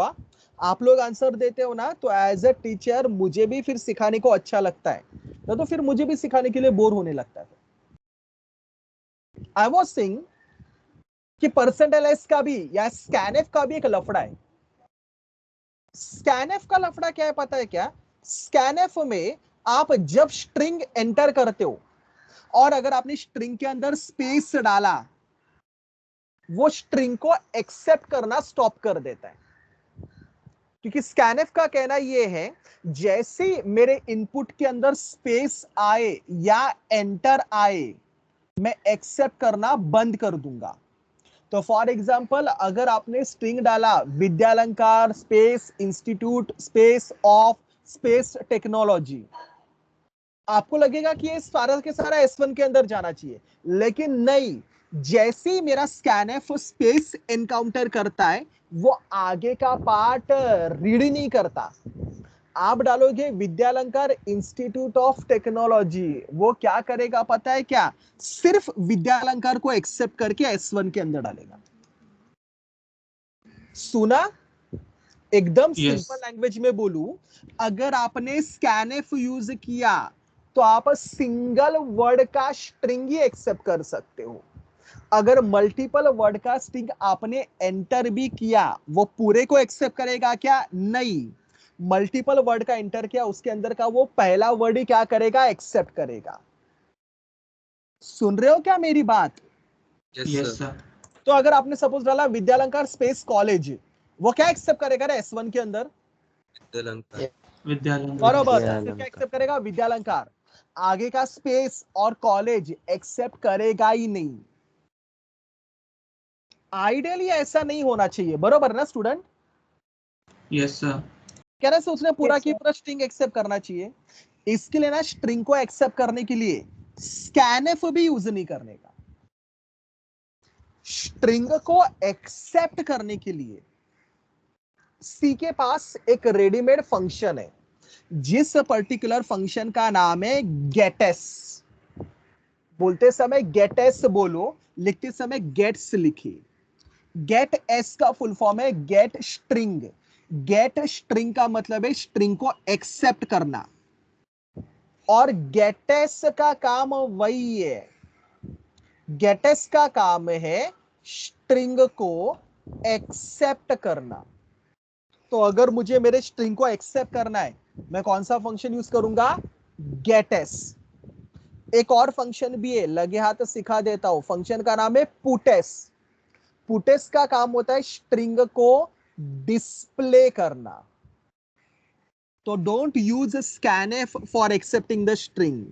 आप लोग आंसर देते हो ना, तो एज अ टीचर मुझे भी फिर सिखाने को अच्छा लगता है, तो फिर मुझे भी सिखाने के लिए बोर होने लगता है। आई वाज सेइंग कि परसेंटाइल एस का भी या स्कैनएफ का भी एक लफड़ा है। स्कैनएफ का लफड़ा क्या है पता है क्या? स्कैनएफ में आप जब स्ट्रिंग एंटर करते हो और अगर आपने स्ट्रिंग के अंदर स्पेस डाला, वो स्ट्रिंग को एक्सेप्ट करना स्टॉप कर देता है। क्योंकि स्कैनएफ का कहना यह है, जैसे मेरे इनपुट के अंदर स्पेस आए या एंटर आए, मैं एक्सेप्ट करना बंद कर दूंगा। तो फॉर एग्जाम्पल, अगर आपने स्ट्रिंग डाला Vidyalankar space institute space of space technology, आपको लगेगा कि ये सारा के सारा S1 के अंदर जाना चाहिए, लेकिन नहीं, जैसे ही मेरा स्कैनएफ स्पेस एनकाउंटर करता है वो आगे का पार्ट रीड नहीं करता। आप डालोगे विद्यालंकार इंस्टीट्यूट ऑफ टेक्नोलॉजी, वो क्या करेगा पता है क्या? सिर्फ विद्यालंकार को एक्सेप्ट करके S1 के अंदर डालेगा। सुना? एकदम Yes. सिंपल लैंग्वेज में बोलूं, अगर आपने स्कैनएफ यूज किया तो आप सिंगल वर्ड का स्ट्रिंग ही एक्सेप्ट कर सकते हो। अगर मल्टीपल वर्ड का स्ट्रिंग आपने एंटर भी किया वो पूरे को एक्सेप्ट करेगा क्या? नहीं। मल्टीपल वर्ड का एंटर किया उसके अंदर का वो पहला वर्ड ही क्या करेगा? एक्सेप्ट करेगा। सुन रहे हो क्या मेरी बात? Yes sir. तो अगर आपने सपोज डाला विद्यालंकार स्पेस कॉलेज, वो क्या एक्सेप्ट करेगा रे S1 के अंदर? विद्यालंकार। बरोबर, विद्यालंकार। सिर्फ क्या एक्सेप्ट करेगा? विद्यालंकार। आगे का स्पेस और कॉलेज एक्सेप्ट करेगा ही नहीं। आइडियली ऐसा नहीं होना चाहिए, बरोबर ना स्टूडेंट? Yes sir. कह रहे से उसने पूरा Yes, की sir. पूरा स्ट्रिंग एक्सेप्ट करना चाहिए। इसके लिए ना स्ट्रिंग को एक्सेप्ट करने के लिए स्कैनएफ भी यूज नहीं करने का। स्ट्रिंग को एक्सेप्ट करने के लिए सी के पास एक रेडीमेड फंक्शन है, जिस पर्टिकुलर फंक्शन का नाम है गेटस। बोलते समय गेटस बोलो, लिखते समय गेट्स लिखिए। गेट एस का फुल फॉर्म है गेट स्ट्रिंग। गेट स्ट्रिंग का मतलब है स्ट्रिंग को एक्सेप्ट करना, और गेटेस का काम वही है। गेटेस का काम है स्ट्रिंग को एक्सेप्ट करना। तो अगर मुझे मेरे स्ट्रिंग को एक्सेप्ट करना है, मैं कौन सा फंक्शन यूज करूंगा? गेटस। एक और फंक्शन भी है, लगे हाथ सिखा देता हूं। फंक्शन का नाम है पुटेस। पुटेस का काम होता है स्ट्रिंग को डिस्प्ले करना। तो don't use scanf for accepting the string,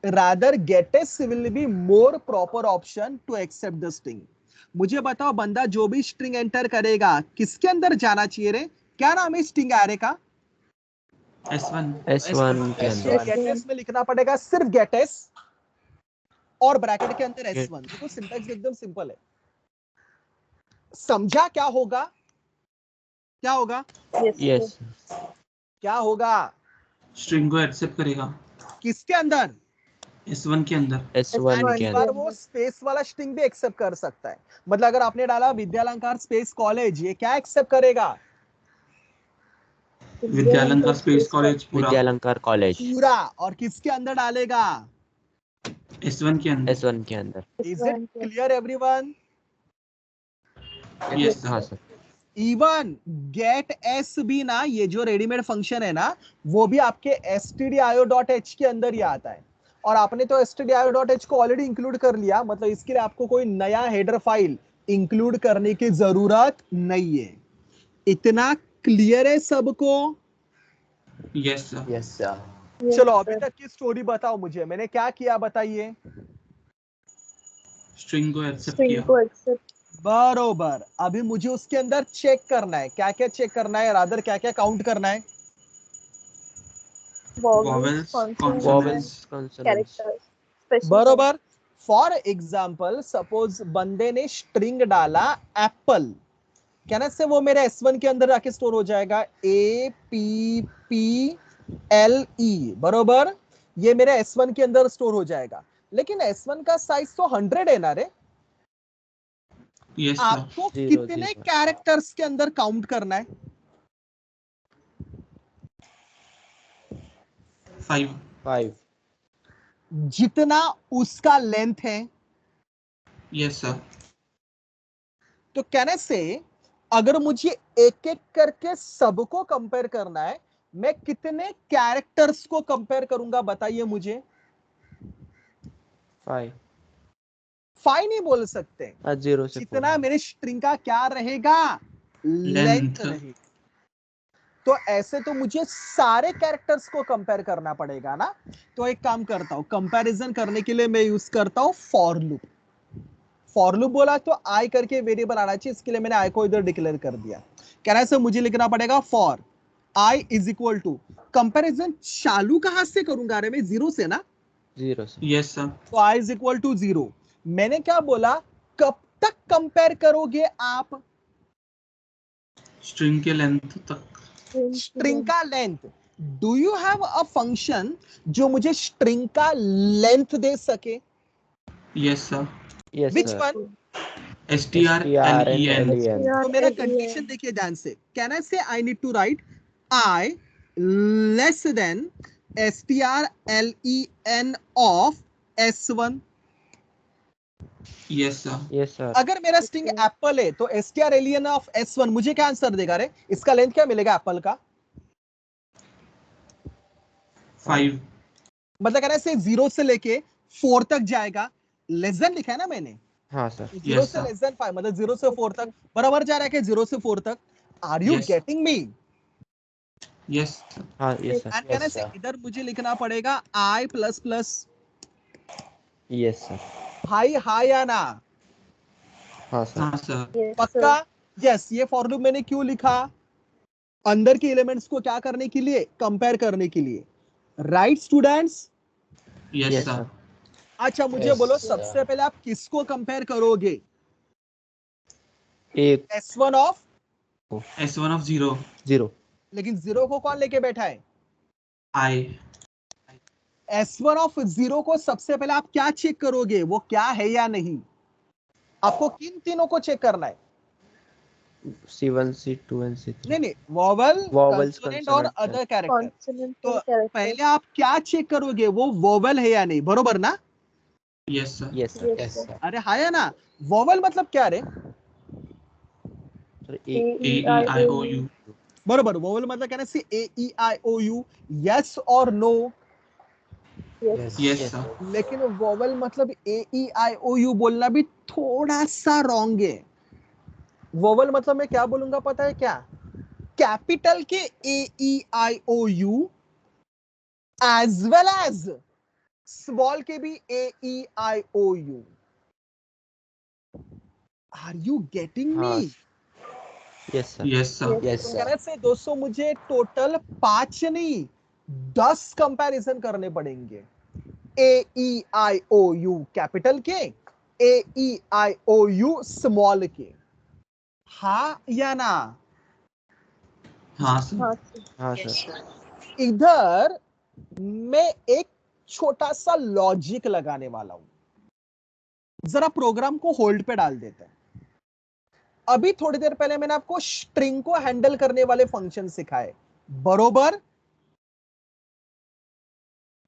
rather gets will be more proper option to accept the string. मुझे बताओ, बंदा जो भी स्ट्रिंग एंटर करेगा किसके अंदर जाना चाहिए रे? क्या नाम है स्ट्रिंग एरे का? S1। S1 के अंदर। गेटस में लिखना पड़ेगा सिर्फ गेटस और ब्रैकेट के अंदर S1। देखो सिंटैक्स एकदम सिंपल है। समझा क्या होगा? क्या होगा? Yes, sir. यस क्या होगा? स्ट्रिंग को एक्सेप्ट करेगा किसके अंदर? S1 के अंदर। S1 And के इस बार अंदर। वो स्पेस वाला स्ट्रिंग भी एक्सेप्ट कर सकता है। मतलब अगर आपने डाला विद्यालंकार स्पेस कॉलेज, ये क्या एक्सेप्ट करेगा? विद्यालंकार स्पेस कॉलेज पूरा। विद्यालंकार कॉलेज पूरा। और किसके अंदर डालेगा? S1 के अंदर। S1 के अंदर। Is it clear everyone? Yes हाँ sir. Sir. Even get S भी ना, ये जो रेडीमेड फंक्शन है ना, वो भी आपके stdio.h के अंदर ही आता है। और आपने तो stdio.h को ऑलरेडी इंक्लूड कर लिया, मतलब इसके लिए आपको कोई नया हेडर फाइल इंक्लूड करने की जरूरत नहीं है। इतना क्लियर है सबको? Yes sir. Yes sir. Yes, चलो अभी sir. तक की स्टोरी बताओ मुझे, मैंने क्या किया बताइए? स्ट्रिंग को एक्सेप्ट String किया। को accept. बरोबर। अभी मुझे उसके अंदर चेक करना है, क्या क्या चेक करना है, रादर क्या क्या काउंट करना है? Vowels, Vowels, consonants, vowels and consonants. characters. Special बरोबर। फॉर एग्जाम्पल सपोज बंदे ने स्ट्रिंग डाला एप्पल, कहना से वो मेरे S1 के अंदर आके स्टोर हो जाएगा, APPLE। बरोबर, ये मेरे S1 के अंदर स्टोर हो जाएगा। लेकिन S1 का साइज तो 100 है ना रे? Yes sir. आपको Zero, कितने zero. कैरेक्टर्स के अंदर काउंट करना है? 5। 5। जितना उसका लेंथ है। Yes sir. तो कहने से अगर मुझे एक एक करके सबको कंपेयर करना है, मैं कितने कैरेक्टर्स को कंपेयर करूंगा बताइए मुझे? 5। 5 नहीं बोल सकते। 0 से जितना 4। मेरे स्ट्रिंग का क्या रहेगा? Length Length. रहेगी। तो ऐसे तो मुझे सारे कैरेक्टर्स को कंपेयर करना पड़ेगा ना। तो एक काम करता हूं, कंपैरिजन करने के लिए मैं यूज करता हूं फॉर लूप। फॉर लूप बोला तो आई करके वेरिएबल आना चाहिए, इसके लिए मैंने आई को इधर डिक्लेयर कर दिया। कहना है सर मुझे लिखना पड़ेगा for I is equal to, comparison चालू कहां से करूंगा? अरे मैं 0 से ना। 0 से। Yes sir. तो आई इज इक्वल टू 0। मैंने क्या बोला, कब तक कंपेयर करोगे आप? स्ट्रिंग के लेंथ तक। स्ट्रिंग का length. Do you have a function जो मुझे स्ट्रिंग का लेंथ दे सके? Yes sir. Yes, which sir. One? str STR and len। LEN. तो मेरा कंडीशन देखिए ध्यान से, can I say I need to write I less than strlen of s1? Yes sir. Yes, sir. अगर मेरा string Apple है तो strlen of s1 मुझे क्या आंसर देगा रे? इसका लेंथ क्या मिलेगा एप्पल का? 5। मतलब कहना से 0 से लेके 4 तक जाएगा, लेस देन लिखा है ना मैंने, हाँ सर. 0 Yes, से sir. लेस देन 5 मतलब 0 से 4 तक बराबर जा रहा है कि 0 से 4 तक? Are you Yes. Getting me? Yes. हाँ, yes, sir. एंड कहना से इधर मुझे लिखना पड़ेगा i plus plus Yes, sir. हाई या ना? हाँ सर. हाँ सर। पक्का? यस। ये फॉर लूप मैंने क्यों लिखा? अंदर के एलिमेंट्स को क्या करने के लिए? कंपेयर करने के लिए, right students? Yes Yes, sir. sir. अच्छा मुझे बोलो सबसे पहले आप किसको कंपेयर करोगे? एक s1 ऑफ, s1 ऑफ 0 0. लेकिन 0 को कौन लेके बैठा है? i। s1 ऑफ 0 को सबसे पहले आप क्या चेक करोगे? वो क्या है या नहीं? आपको किन तीनों को चेक करना है? C1, C2 and C3. नहीं, वोवेल, Vowels, कंसोनेंट और consonant, अदर कैरेक्टर। तो पहले आप क्या चेक करोगे? वो वोवेल है या नहीं, बरोबर ना? Yes sir. Yes, sir. Yes, sir. अरे हाँ या ना? वोवेल मतलब क्या रे? Sir, a e i o u। बरोबर, वोवेल मतलब कहना सी ए E I O you, yes और नो। Yes sir. लेकिन वोवेल मतलब ए ई आई ओ यू बोलना भी थोड़ा सा रॉन्ग है। वोवेल मतलब मैं क्या बोलूंगा पता है क्या? कैपिटल के A E I O U as well as small के भी A E I O U. Are you getting हाँ. Me? Yes, sir. Yes sir. Yes, तो sir. कहने से दोस्तों मुझे टोटल 5 नहीं 10 कंपैरिजन करने पड़ेंगे। ए E I O you capital के, A E I O you small के। हाँ या ना? हाँ सर। हाँ सर. इधर मैं एक छोटा सा लॉजिक लगाने वाला हूं। जरा प्रोग्राम को होल्ड पे डाल देते हैं। अभी थोड़ी देर पहले मैंने आपको स्ट्रिंग को हैंडल करने वाले फंक्शन सिखाए, बरोबर?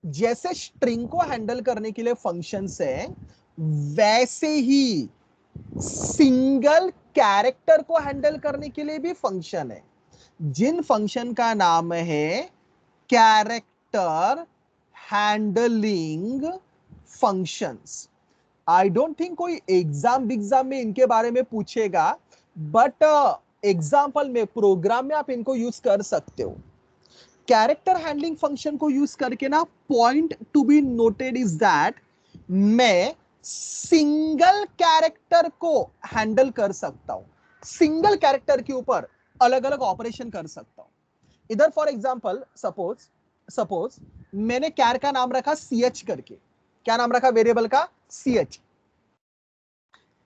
जैसे स्ट्रिंग को हैंडल करने के लिए फंक्शंस है, वैसे ही सिंगल कैरेक्टर को हैंडल करने के लिए भी फंक्शन है, जिन फंक्शन का नाम है character handling functions. I don't think कोई एग्जाम में इनके बारे में पूछेगा, बट एग्जाम्पल में, प्रोग्राम में आप इनको यूज कर सकते हो। कैरेक्टर हैंडलिंग फंक्शन को यूज करके ना, point to be noted is that मैं सिंगल कैरेक्टर को हैंडल कर सकता हूं, सिंगल कैरेक्टर के ऊपर अलग अलग ऑपरेशन कर सकता हूं। इधर फॉर एग्जांपल सपोज मैंने कैर का नाम रखा ch करके। क्या नाम रखा वेरिएबल का? ch।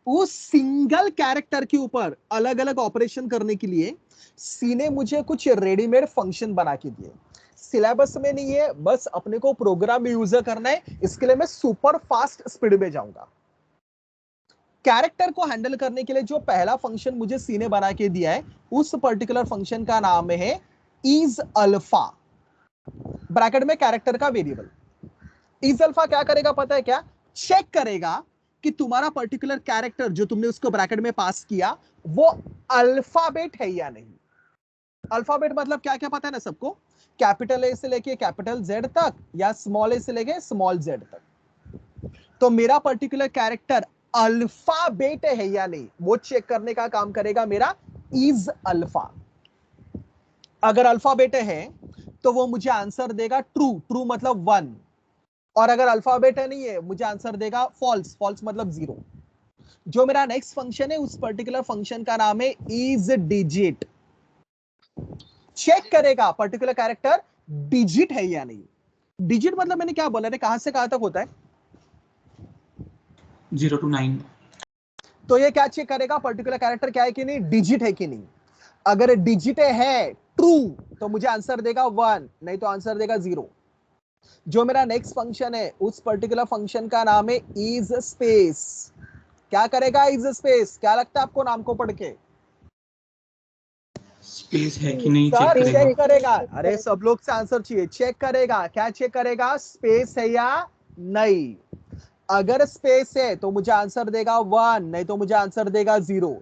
उस सिंगल कैरेक्टर के ऊपर अलग अलग ऑपरेशन करने के लिए सी ने मुझे कुछ रेडीमेड फंक्शन बना के दिए। सिलेबस में नहीं है, बस अपने को प्रोग्राम यूज करना है, इसके लिए मैं सुपर फास्ट स्पीड में जाऊंगा। कैरेक्टर को हैंडल करने के लिए जो पहला फंक्शन मुझे सी ने बना के दिया है, उस पर्टिकुलर फंक्शन का नाम है इज अल्फा, ब्रैकेट में कैरेक्टर का वेरिएबल। इज अल्फा क्या करेगा पता है क्या? चेक करेगा कि तुम्हारा पर्टिकुलर कैरेक्टर जो तुमने उसको ब्रैकेट में पास किया वो अल्फाबेट है या नहीं। अल्फाबेट मतलब क्या क्या पता है ना सबको? कैपिटल ए से लेके कैपिटल जेड तक, या स्मॉल ए से लेके स्मॉल जेड तक। तो मेरा पर्टिकुलर कैरेक्टर अल्फाबेट है या नहीं, वो चेक करने का काम करेगा मेरा इज अल्फा। अगर अल्फाबेट है तो वो मुझे आंसर देगा ट्रू, ट्रू मतलब 1, और अगर अल्फाबेट नहीं है मुझे आंसर देगा फॉल्स, फॉल्स मतलब 0। जो मेरा नेक्स्ट फंक्शन है उस पर्टिकुलर फंक्शन का नाम है इज डिजिट। चेक करेगा पर्टिकुलर कैरेक्टर डिजिट है या नहीं। डिजिट मतलब मैंने क्या बोला, कहां से कहां तक होता है? 0 to 9. तो ये क्या चेक करेगा, पर्टिकुलर कैरेक्टर क्या है कि नहीं, डिजिट है कि नहीं। अगर डिजिट है ट्रू तो मुझे आंसर देगा 1, नहीं तो आंसर देगा 0। जो मेरा नेक्स्ट फंक्शन है उस पर्टिकुलर फंक्शन का नाम है इज स्पेस। क्या करेगा इज स्पेस, क्या लगता है आपको नाम को पढ़ के? स्पेस है कि नहीं चेक सर करेगा. चेक करेगा। अरे सब लोग से आंसर चाहिए। चेक करेगा, क्या चेक करेगा, स्पेस है या नहीं। अगर स्पेस है तो मुझे आंसर देगा 1, नहीं तो मुझे आंसर देगा 0।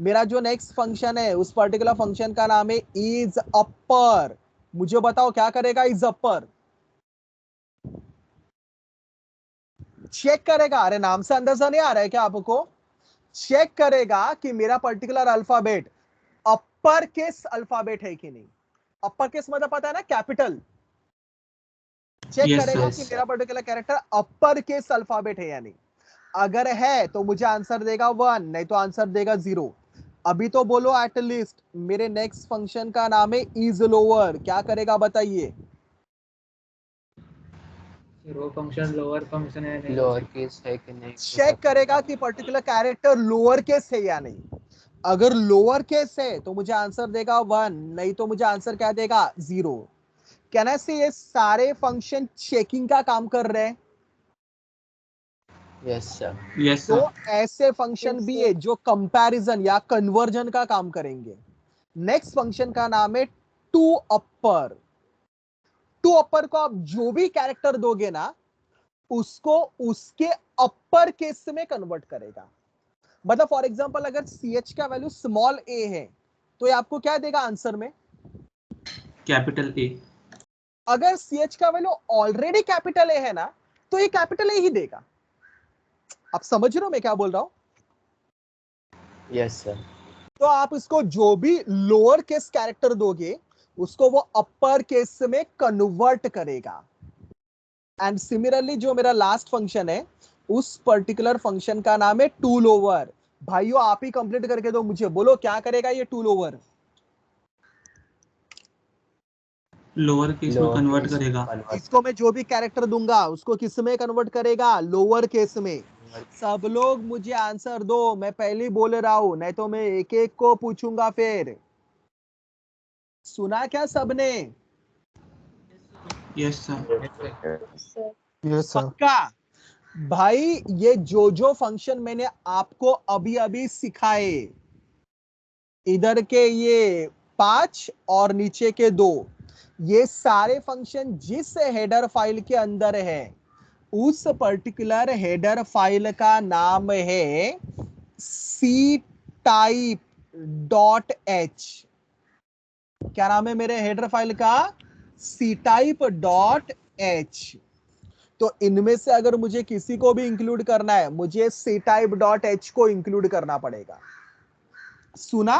मेरा जो नेक्स्ट फंक्शन है उस पर्टिकुलर फंक्शन का नाम है इज अपर। मुझे बताओ क्या करेगा इज अपर। चेक करेगा। अरे नाम से अंदाजा नहीं आ रहा है क्या आपको? चेक करेगा कि मेरा particular alphabet upper case alphabet है कि नहीं। अपर केस मतलब पता है ना, कैपिटल। चेक Yes, करेगा sir. कि मेरा particular character upper case alphabet है या नहीं। अगर है तो मुझे आंसर देगा 1, नहीं तो आंसर देगा 0। अभी तो बोलो एटलीस्ट मेरे नेक्स्ट फंक्शन का नाम है इज लोअर। क्या करेगा बताइए? रो फंक्शन लोअर फंक्शन है नहीं। लोअर केस है कि नहीं। चेक करेगा कि पर्टिकुलर कैरेक्टर लोअर केस है या नहीं। अगर लोअर केस है तो मुझे आंसर देगा 1, नहीं तो मुझे आंसर क्या देगा 0। कहना से ये सारे फंक्शन चेकिंग का काम कर रहे हैं। Yes sir. Yes, तो sir. ऐसे फंक्शन भी है जो कंपैरिजन या कन्वर्जन का काम करेंगे। नेक्स्ट फंक्शन का नाम है टू अपर। टू अपर को आप जो भी कैरेक्टर दोगे ना उसको उसके अपर केस में कन्वर्ट करेगा। मतलब फॉर एग्जांपल अगर CH का वैल्यू स्मॉल a है तो ये आपको क्या देगा आंसर में? Capital A. अगर CH का वैल्यू ऑलरेडी कैपिटल ए है ना तो ये कैपिटल ए ही देगा। आप समझ रहे हो मैं क्या बोल रहा हूं? Yes sir. तो आप इसको जो भी लोअर केस कैरेक्टर दोगे उसको वो अपर केस में कन्वर्ट करेगा। एंड सिमिलरली जो मेरा लास्ट फंक्शन है उस पर्टिकुलर फंक्शन का नाम है टू लोअर। भाइयों आप ही कंप्लीट करके दो मुझे, बोलो क्या करेगा ये टू लोअर। लोअर केस में कन्वर्ट करेगा. इसको मैं जो भी कैरेक्टर दूंगा उसको किस में कन्वर्ट करेगा, लोअर केस में। सब लोग मुझे आंसर दो, मैं पहले ही बोल रहा हूं नहीं तो मैं एक एक को पूछूंगा फिर। सुना क्या सबने? Yes, sir. Sir yes sir. पक्का? भाई ये जो फंक्शन मैंने आपको अभी अभी सिखाए, इधर के ये 5 और नीचे के 2, ये सारे फंक्शन जिस हेडर फाइल के अंदर है उस पर्टिकुलर हेडर फाइल का नाम है ctype.h। क्या नाम है मेरे हेडर फाइल का? ctype.h। तो इनमें से अगर मुझे किसी को भी इंक्लूड करना है मुझे ctype.h को इंक्लूड करना पड़ेगा। सुना?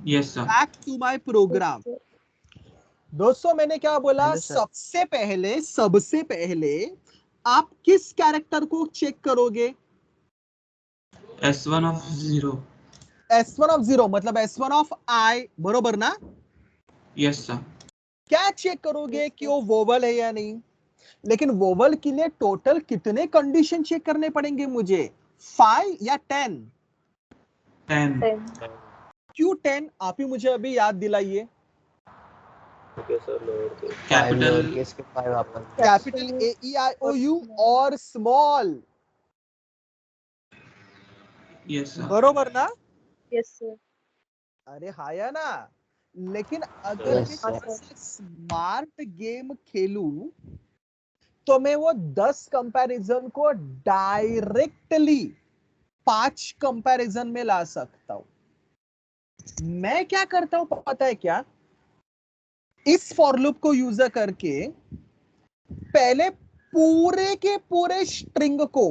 Yes, sir. Back to my program. दोस्तों मैंने क्या बोला, हेलो सर। सबसे पहले आप किस कैरेक्टर को चेक करोगे? S1 of 0. S1 ऑफ 0 मतलब S1 ऑफ I, बरोबर ना? Yes, sir. क्या चेक करोगे कि वो वोवल है या नहीं। लेकिन वोवल के लिए टोटल कितने कंडीशन चेक करने पड़ेंगे मुझे, 5 या 10? 10. क्यों 10? आप ही मुझे अभी याद दिलाइए। Capital. केस के 5 वापस। कैपिटल AEIOU और स्मॉल, Yes, sir. बरोबर ना? यस सर अरे हाँ या ना। लेकिन अगर Yes, मैं sir. थोड़ा सा स्मार्ट गेम खेलूं तो मैं वो 10 कंपैरिजन को डायरेक्टली 5 कंपैरिजन में ला सकता हूं। मैं क्या करता हूं पता है क्या? इस फॉर लूप को यूज करके पहले पूरे के पूरे स्ट्रिंग को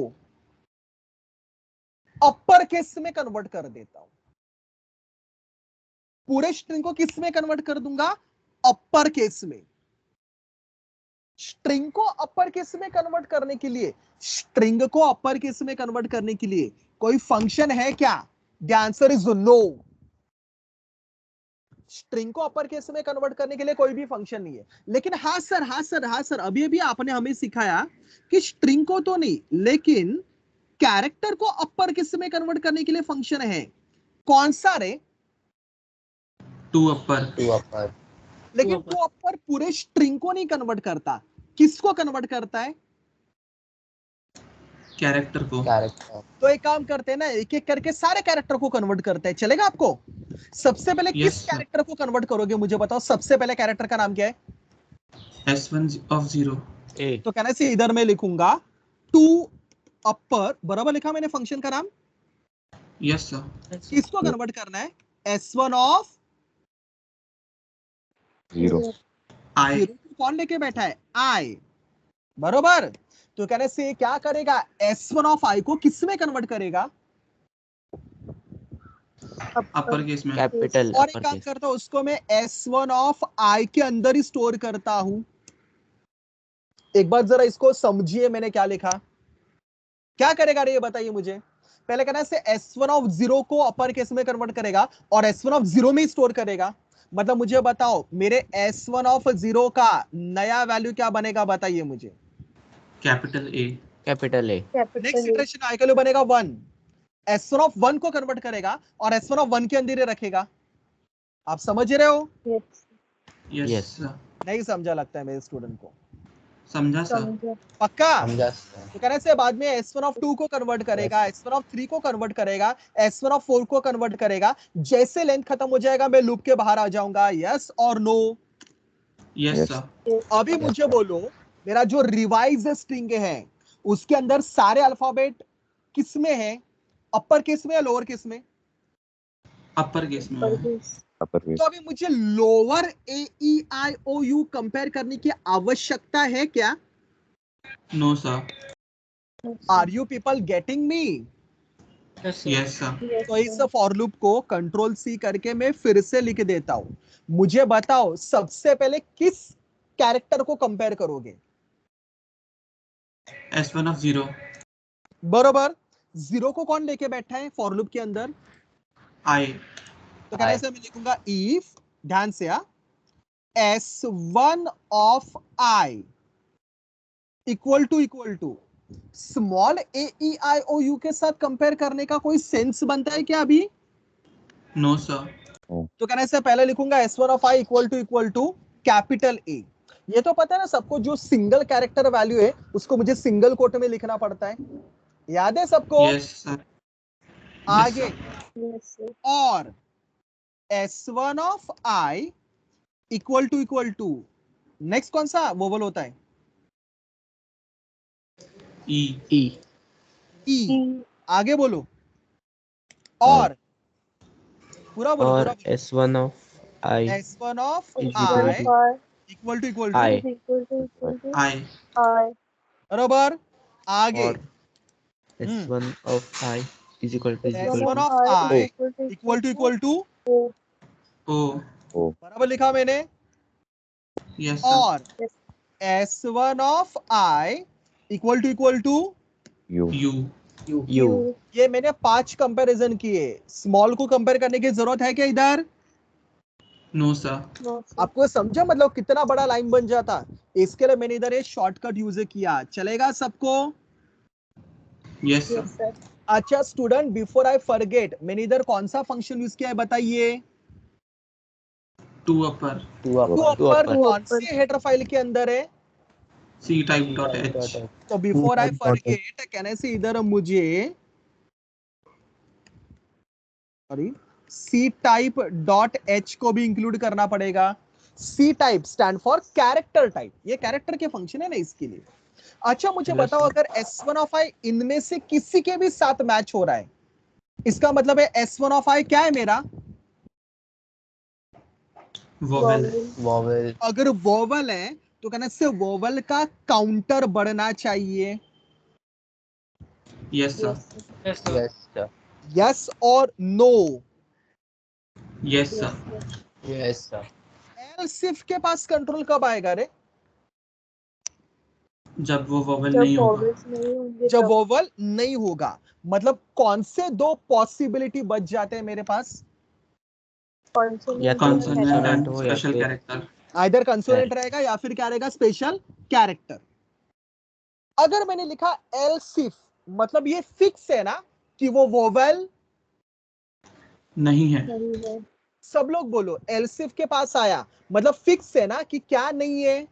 अपर केस में कन्वर्ट कर देता हूं। पूरे स्ट्रिंग को किस में कन्वर्ट कर दूंगा? अपर केस में। स्ट्रिंग को अपर केस में कन्वर्ट करने के लिए, स्ट्रिंग को अपर केस में कन्वर्ट करने के लिए कोई फंक्शन है क्या? The answer is no. String को अपर केस में कन्वर्ट करने के लिए कोई भी फंक्शन नहीं है। लेकिन हाँ सर अभी अभी आपने हमें सिखाया कि स्ट्रिंग को तो नहीं, लेकिन कैरेक्टर को अपर केस में कन्वर्ट करने के लिए फंक्शन है, कौन सा रे? टू अपर, टू अपर, लेकिन वो अपर पूरे स्ट्रिंग को नहीं कन्वर्ट करता, किसको कन्वर्ट करता है? कैरेक्टर को। कैरेक्टर, तो एक काम करते हैं ना, एक एक करके सारे कैरेक्टर को कन्वर्ट करते हैं, चलेगा आपको? सबसे पहले Yes, किस sir. कैरेक्टर को कन्वर्ट करोगे मुझे बताओ? सबसे पहले कैरेक्टर का नाम क्या है? S1 of 0, तो कहने से इधर मैं लिखूंगा टू अपर, बराबर लिखा मैंने फंक्शन का नाम। yes sir, किसको कन्वर्ट करना है? S1 of zero I, zero को कौन लेके बैठा है? I, बरोबर। तो कहने से क्या करेगा? S1 ऑफ I को किस में कन्वर्ट करेगा? अपर केस में। कैपिटल, और एक काम करता हूं, उसको मैं S1 ऑफ I के अंदर ही स्टोर करता हूं। एक बार जरा इसको समझिए, मैंने क्या लिखा, क्या करेगा रे ये बताइए मुझे। पहले कहना से S1 ऑफ 0 को अपर केस में कन्वर्ट करेगा और S1 ऑफ 0 में ही स्टोर करेगा। मतलब मुझे बताओ मेरे S1 ऑफ 0 का नया वैल्यू क्या बनेगा, बताइए मुझे। Capital A, capital A, next iteration I का वैल्यू बनेगा 1। S1 ऑफ 1 को कन्वर्ट करेगा और S1 ऑफ 1 के अंदर ही रखेगा। आप समझ रहे हो? yes Yes. sir, नहीं समझा लगता है मेरे स्टूडेंट को। समझा सर। पक्का? समझा। तो कहने से बाद में S1 ऑफ 2 को कन्वर्ट करेगा, S1 ऑफ 3 को कन्वर्ट करेगा, S1 ऑफ 4 को कन्वर्ट करेगा। जैसे लेंथ खत्म हो जाएगा मैं लूप के बाहर आ जाऊंगा। यस और नो? yes Yes. sir, अभी मुझे बोलो, मेरा जो रिवाइज स्ट्रिंग है उसके अंदर सारे अल्फाबेट किस में है? अपर केस में या लोअर केस में? अपर केस में है। अपर केस तो अभी मुझे लोअर AEIOU कंपेयर करने की आवश्यकता है क्या? No sir, are you people getting me? yes sir, तो इस फॉर लूप को कंट्रोल C करके मैं फिर से लिख देता हूं। मुझे बताओ सबसे पहले किस कैरेक्टर को कंपेयर करोगे? S1 of 0, बरोबर। 0 को कौन लेके बैठा है फॉर लूप के अंदर? I, तो कहने से मैं लिखूंगा इफ, ध्यान से, S1 of I equal to small AEIOU के साथ कंपेयर करने का कोई सेंस बनता है क्या अभी? नो सर, तो कहने से पहले लिखूंगा S1 of I equal to capital A। ये तो पता है ना सबको, जो सिंगल कैरेक्टर वैल्यू है उसको मुझे सिंगल कोट में लिखना पड़ता है, याद है सबको? yes sir, आगे Yes. और S1 of I equal to next कौन सा वोवल होता है? E, E। आगे बोलो और पूरा बोलो, पूरा बोलो। S1 of I S1 of is I equal equal to I, I, बरोबर। आगे और S1 of I is equal S1 to of I equal to O, बराबर लिखा मैंने। yes sir, और S1 of I equal to you U, U, ये मैंने 5 comparison किए। स्मॉल को कंपेयर करने की जरूरत है क्या इधर? no sir, आपको समझा मतलब कितना बड़ा लाइन बन जाता? इसके लिए मैंने इधर ये शॉर्टकट यूज किया। चलेगा सबको? yes sir, अच्छा स्टूडेंट, बिफोर आई फॉरगेट, मैंने इधर कौन सा फंक्शन यूज किया है बताइए? टू अपर, टू टू अपर, अपर कौन से हेडर फाइल के अंदर है? C type dot H, तो बिफोर आई फॉरगेट कहने से इधर मुझे sorry C type dot H को भी इंक्लूड करना पड़ेगा। C type stand for character type, ये कैरेक्टर के फंक्शन है ना इसके लिए। अच्छा मुझे बताओ, अगर S1 ऑफ I इनमें से किसी के भी साथ मैच हो रहा है, इसका मतलब है S1 ऑफ I क्या है मेरा? vowel, वॉवेल, अगर वोवल है तो कहना से वोवल का काउंटर बढ़ना चाहिए। yes sir, Yes, sir. Yes sir, yes और no? yes sir, yes sir, else if के पास कंट्रोल कब आएगा रे? जब वो vowel नहीं होगा, जब वोवल नहीं होगा। मतलब कौन से दो पॉसिबिलिटी बच जाते हैं मेरे पास? या consonant and हो या special फिर character, आइदर कंसोनेंट रहेगा या फिर क्या रहेगा? Special character. अगर मैंने लिखा एल्सिफ, मतलब ये फिक्स है ना कि वो वोवेल नहीं है। सब लोग बोलो एलसिफ के पास आया मतलब फिक्स है ना कि क्या नहीं है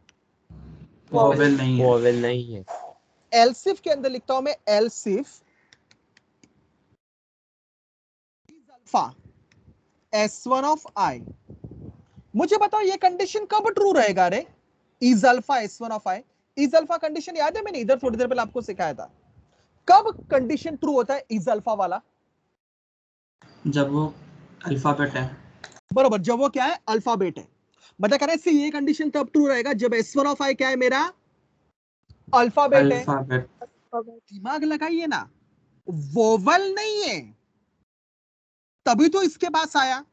वोवेल नहीं है। वोवेल नहीं है। एलसिफ के अंदर लिखता हूं मैं elsif alpha S1 of I। मुझे बताओ ये कंडीशन कब ट्रू रहेगा रे is alpha S1 of I। Is alpha condition याद है मैंने इधर थोड़ी देर पहले आपको सिखाया था। कब कंडीशन ट्रू होता है इज अल्फा वाला? जब वो अल्फाबेट है। बरोबर, जब वो क्या है अल्फाबेट है। मतलब करें से ये कंडीशन तब ट्रू रहेगा जब S1 ऑफ I क्या है मेरा अल्फाबेट है। अल्फाबेट। दिमाग लगाइए ना, वोवल नहीं है तभी तो इसके पास आया,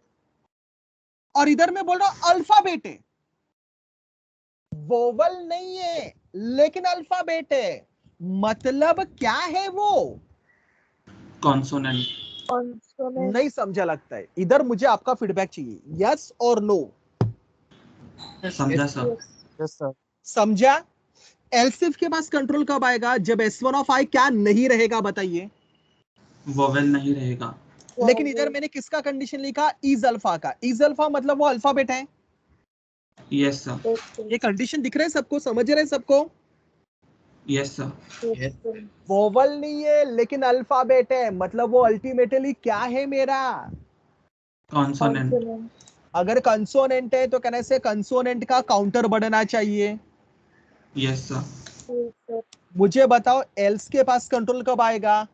और इधर मैं बोल रहा हूं अल्फाबेट है। वोवल नहीं है लेकिन अल्फाबेट है, मतलब क्या है वो? कॉन्सोनेंट। नहीं समझा लगता है। इधर मुझे आपका फीडबैक चाहिए, यस और नो। समझा सर। Yes sir. समझा? एलसिफ के पास कंट्रोल कब आएगा? जब S1 ऑफ I क्या नहीं रहेगा बताइए। वोवेल नहीं रहेगा। लेकिन इधर मैंने किसका कंडीशन लिखा? इज अल्फा का। इज अल्फा मतलब वो अल्फाबेट है। Yes sir. ये कंडीशन दिख रहा है सबको, समझ रहे हैं सबको? Yes sir. वोवल नहीं है लेकिन अल्फाबेट है, मतलब वो अल्टीमेटली क्या है मेरा? कॉन्सोनेंट। अगर कंसोनेंट है तो कहने से कंसोनेंट का काउंटर बढ़ना चाहिए। Yes sir. मुझे बताओ एल्स के पास कंट्रोल कब आएगा?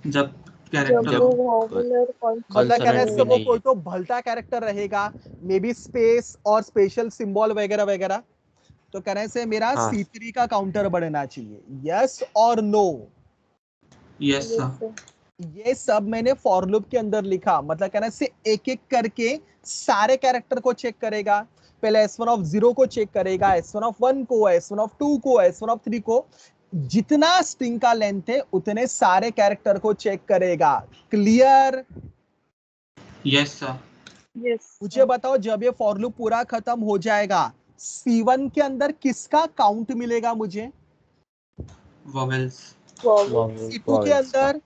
जब कैरेक्टर मतलब कहने से वो कोई तो भलता कैरेक्टर रहेगा, मे बी स्पेस और स्पेशल सिंबल वगैरह वगैरह, तो कहने से मेरा हाँ। C3 का काउंटर बढ़ना चाहिए। यस और नो? Yes sir. ये सब मैंने फॉर लूप के अंदर लिखा, मतलब कहना से एक एक करके सारे कैरेक्टर को चेक करेगा। पहले S1 ऑफ 0 को चेक करेगा, S1 ऑफ 1 को, S1 ऑफ 2 को, S1 ऑफ 3 को, जितना स्ट्रिंग का लेंथ है उतने सारे कैरेक्टर को चेक करेगा। क्लियर? Yes sir. मुझे बताओ जब ये फॉर लूप पूरा खत्म हो जाएगा C1 के अंदर किसका काउंट मिलेगा मुझे? वोवेल्स। C2 के अंदर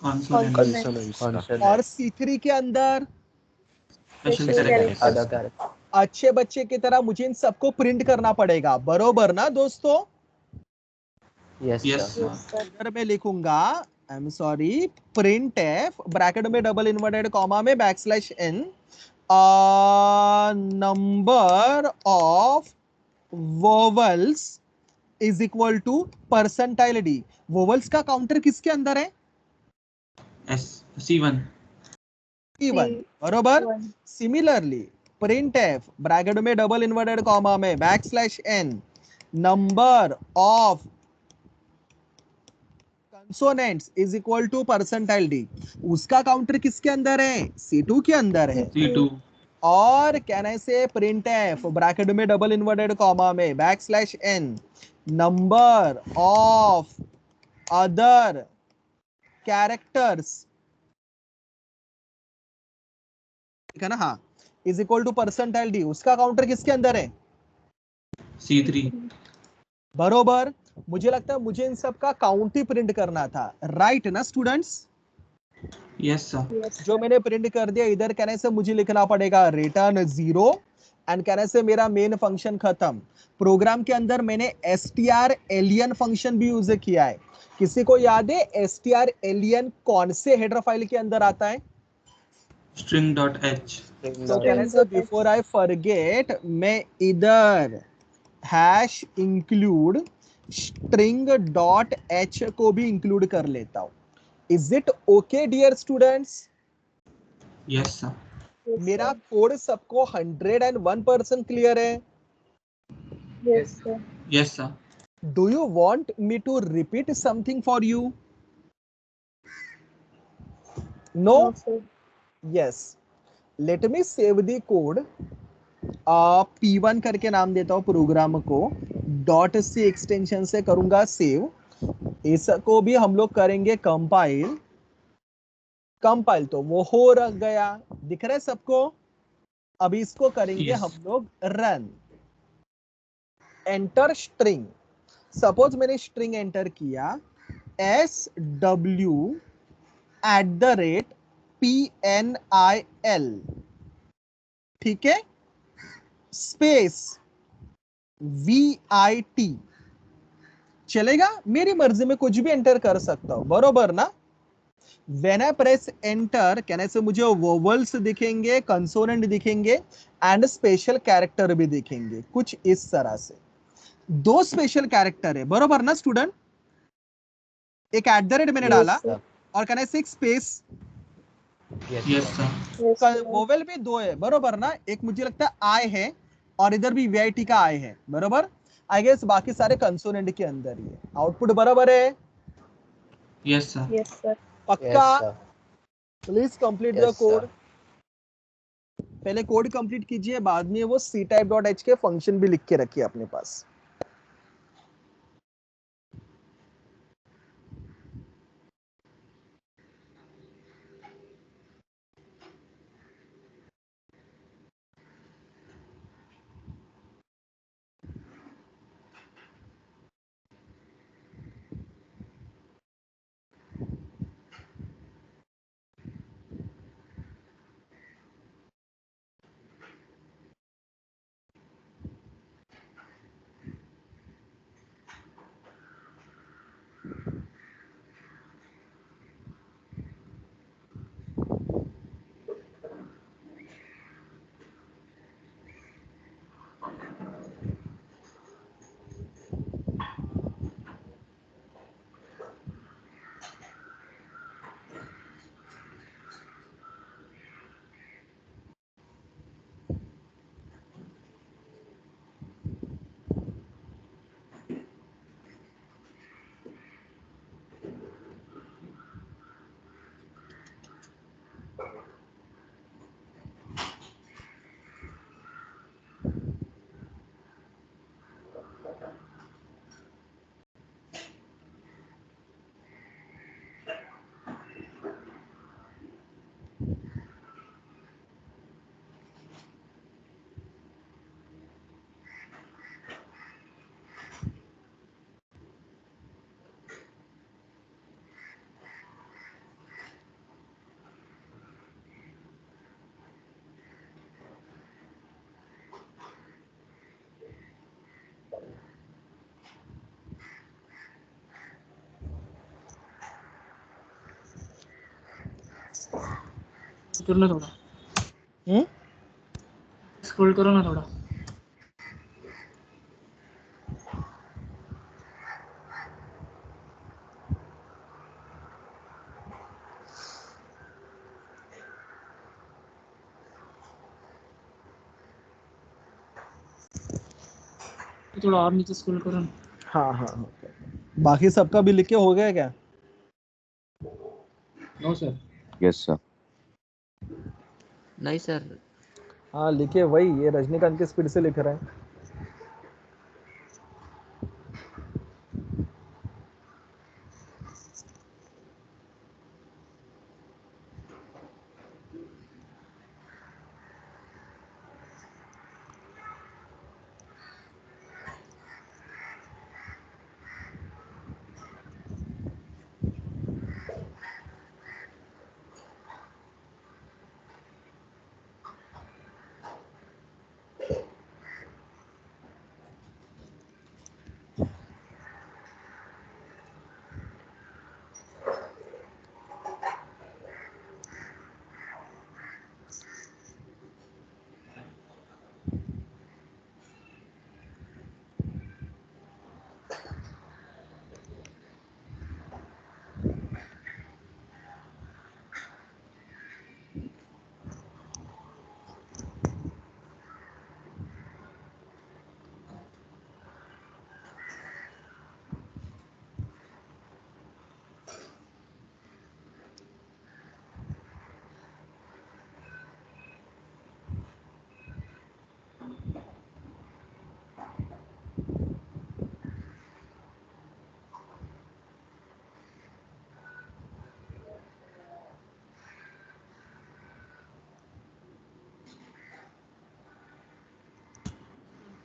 कॉन्सोनेंट। और C3 के अंदर स्पेशल कैरेक्टर। Other character. अच्छे बच्चे की तरह मुझे इन सबको प्रिंट करना पड़ेगा, बरोबर ना दोस्तों? Yes yes sir. सर। इधर मैं लिखूंगा I am sorry print F bracket में डबल इन्वर्टेड कॉमा में backslash n number of vowels is equal to percentile D. Vowels का काउंटर किसके अंदर है? C1। C1, बरोबर। सिमिलरली प्रिंट एफ ब्रैकेट में डबल इन्वर्टेड कॉमा में backslash n number of consonants is equal to percentile D. उसका counter किसके अंदर है? C2 के अंदर है। C2। और कहने से प्रिंट एफ ब्रैकेट में डबल इन्वर्टेड कॉमा में backslash n number of other characters, ठीक है ना? हाँ, is equal to percentile D. उसका काउंटर किसके अंदर है? C3। बरोबर। मुझे लगता है मुझे इन सब का काउंट ही प्रिंट करना था, राइट ना स्टूडेंट्स? Yes sir. जो मैंने प्रिंट कर दिया इधर कहने से मुझे लिखना पड़ेगा रिटर्न 0 एंड कहने से मेरा मेन फंक्शन खत्म। प्रोग्राम के अंदर मैंने strlen फंक्शन भी यूज किया है। किसी को याद है strlen कौन से हेडर फाइल के अंदर आता है? string.h। तो कहने से बिफोर आई फॉरगेट मैं इधर हैश इंक्लूड string.h को भी इंक्लूड कर लेता हूं। Is it okay dear students? Yes sir. मेरा कोड सबको 101% क्लियर है? Yes sir. Do you want me to repeat something for you? No? Yes. Let me save the code. P1 करके नाम देता हूं प्रोग्राम को, .c एक्सटेंशन से करूंगा सेव। इसको भी हम लोग करेंगे कंपाइल। कंपाइल तो वो हो रख गया, दिख रहा है सबको? अभी इसको करेंगे Yes. हम लोग रन। Enter string. सपोज मैंने स्ट्रिंग एंटर किया SW@PNIL, ठीक है, स्पेस VIT, चलेगा? मेरी मर्जी में कुछ भी एंटर कर सकता हूं, बरोबर ना? When I press enter, can I say मुझे वोवल्स दिखेंगे, कंसोनेंट दिखेंगे एंड स्पेशल कैरेक्टर भी दिखेंगे, कुछ इस तरह से। दो स्पेशल कैरेक्टर है, बरोबर ना स्टूडेंट? एक @ मैंने डाला और कैन आई से स्पेस, Yes, sir. वोवेल भी दो है, बरोबर ना? एक मुझे लगता है आई है और इधर भी VIT का आई है, बरोबर? आई गेस बाकी सारे कंसोनेंट के अंदर ही है। आउटपुट बराबर है? Yes, sir. पक्का? Please complete the code. पहले कोड कंप्लीट कीजिए, बाद में वो ctype.h के फंक्शन भी लिख के रखिए अपने पास। कर लो थोड़ा, स्क्रॉल करो ना थोड़ा। थोड़ा और नीचे स्क्रॉल करो ना। हाँ हाँ हाँ, बाकी सबका भी लिख के हो गया क्या? No, sir. Yes, sir. नहीं सर, हाँ लिखे, वही ये रजनीकांत की स्पीड से लिख रहे हैं।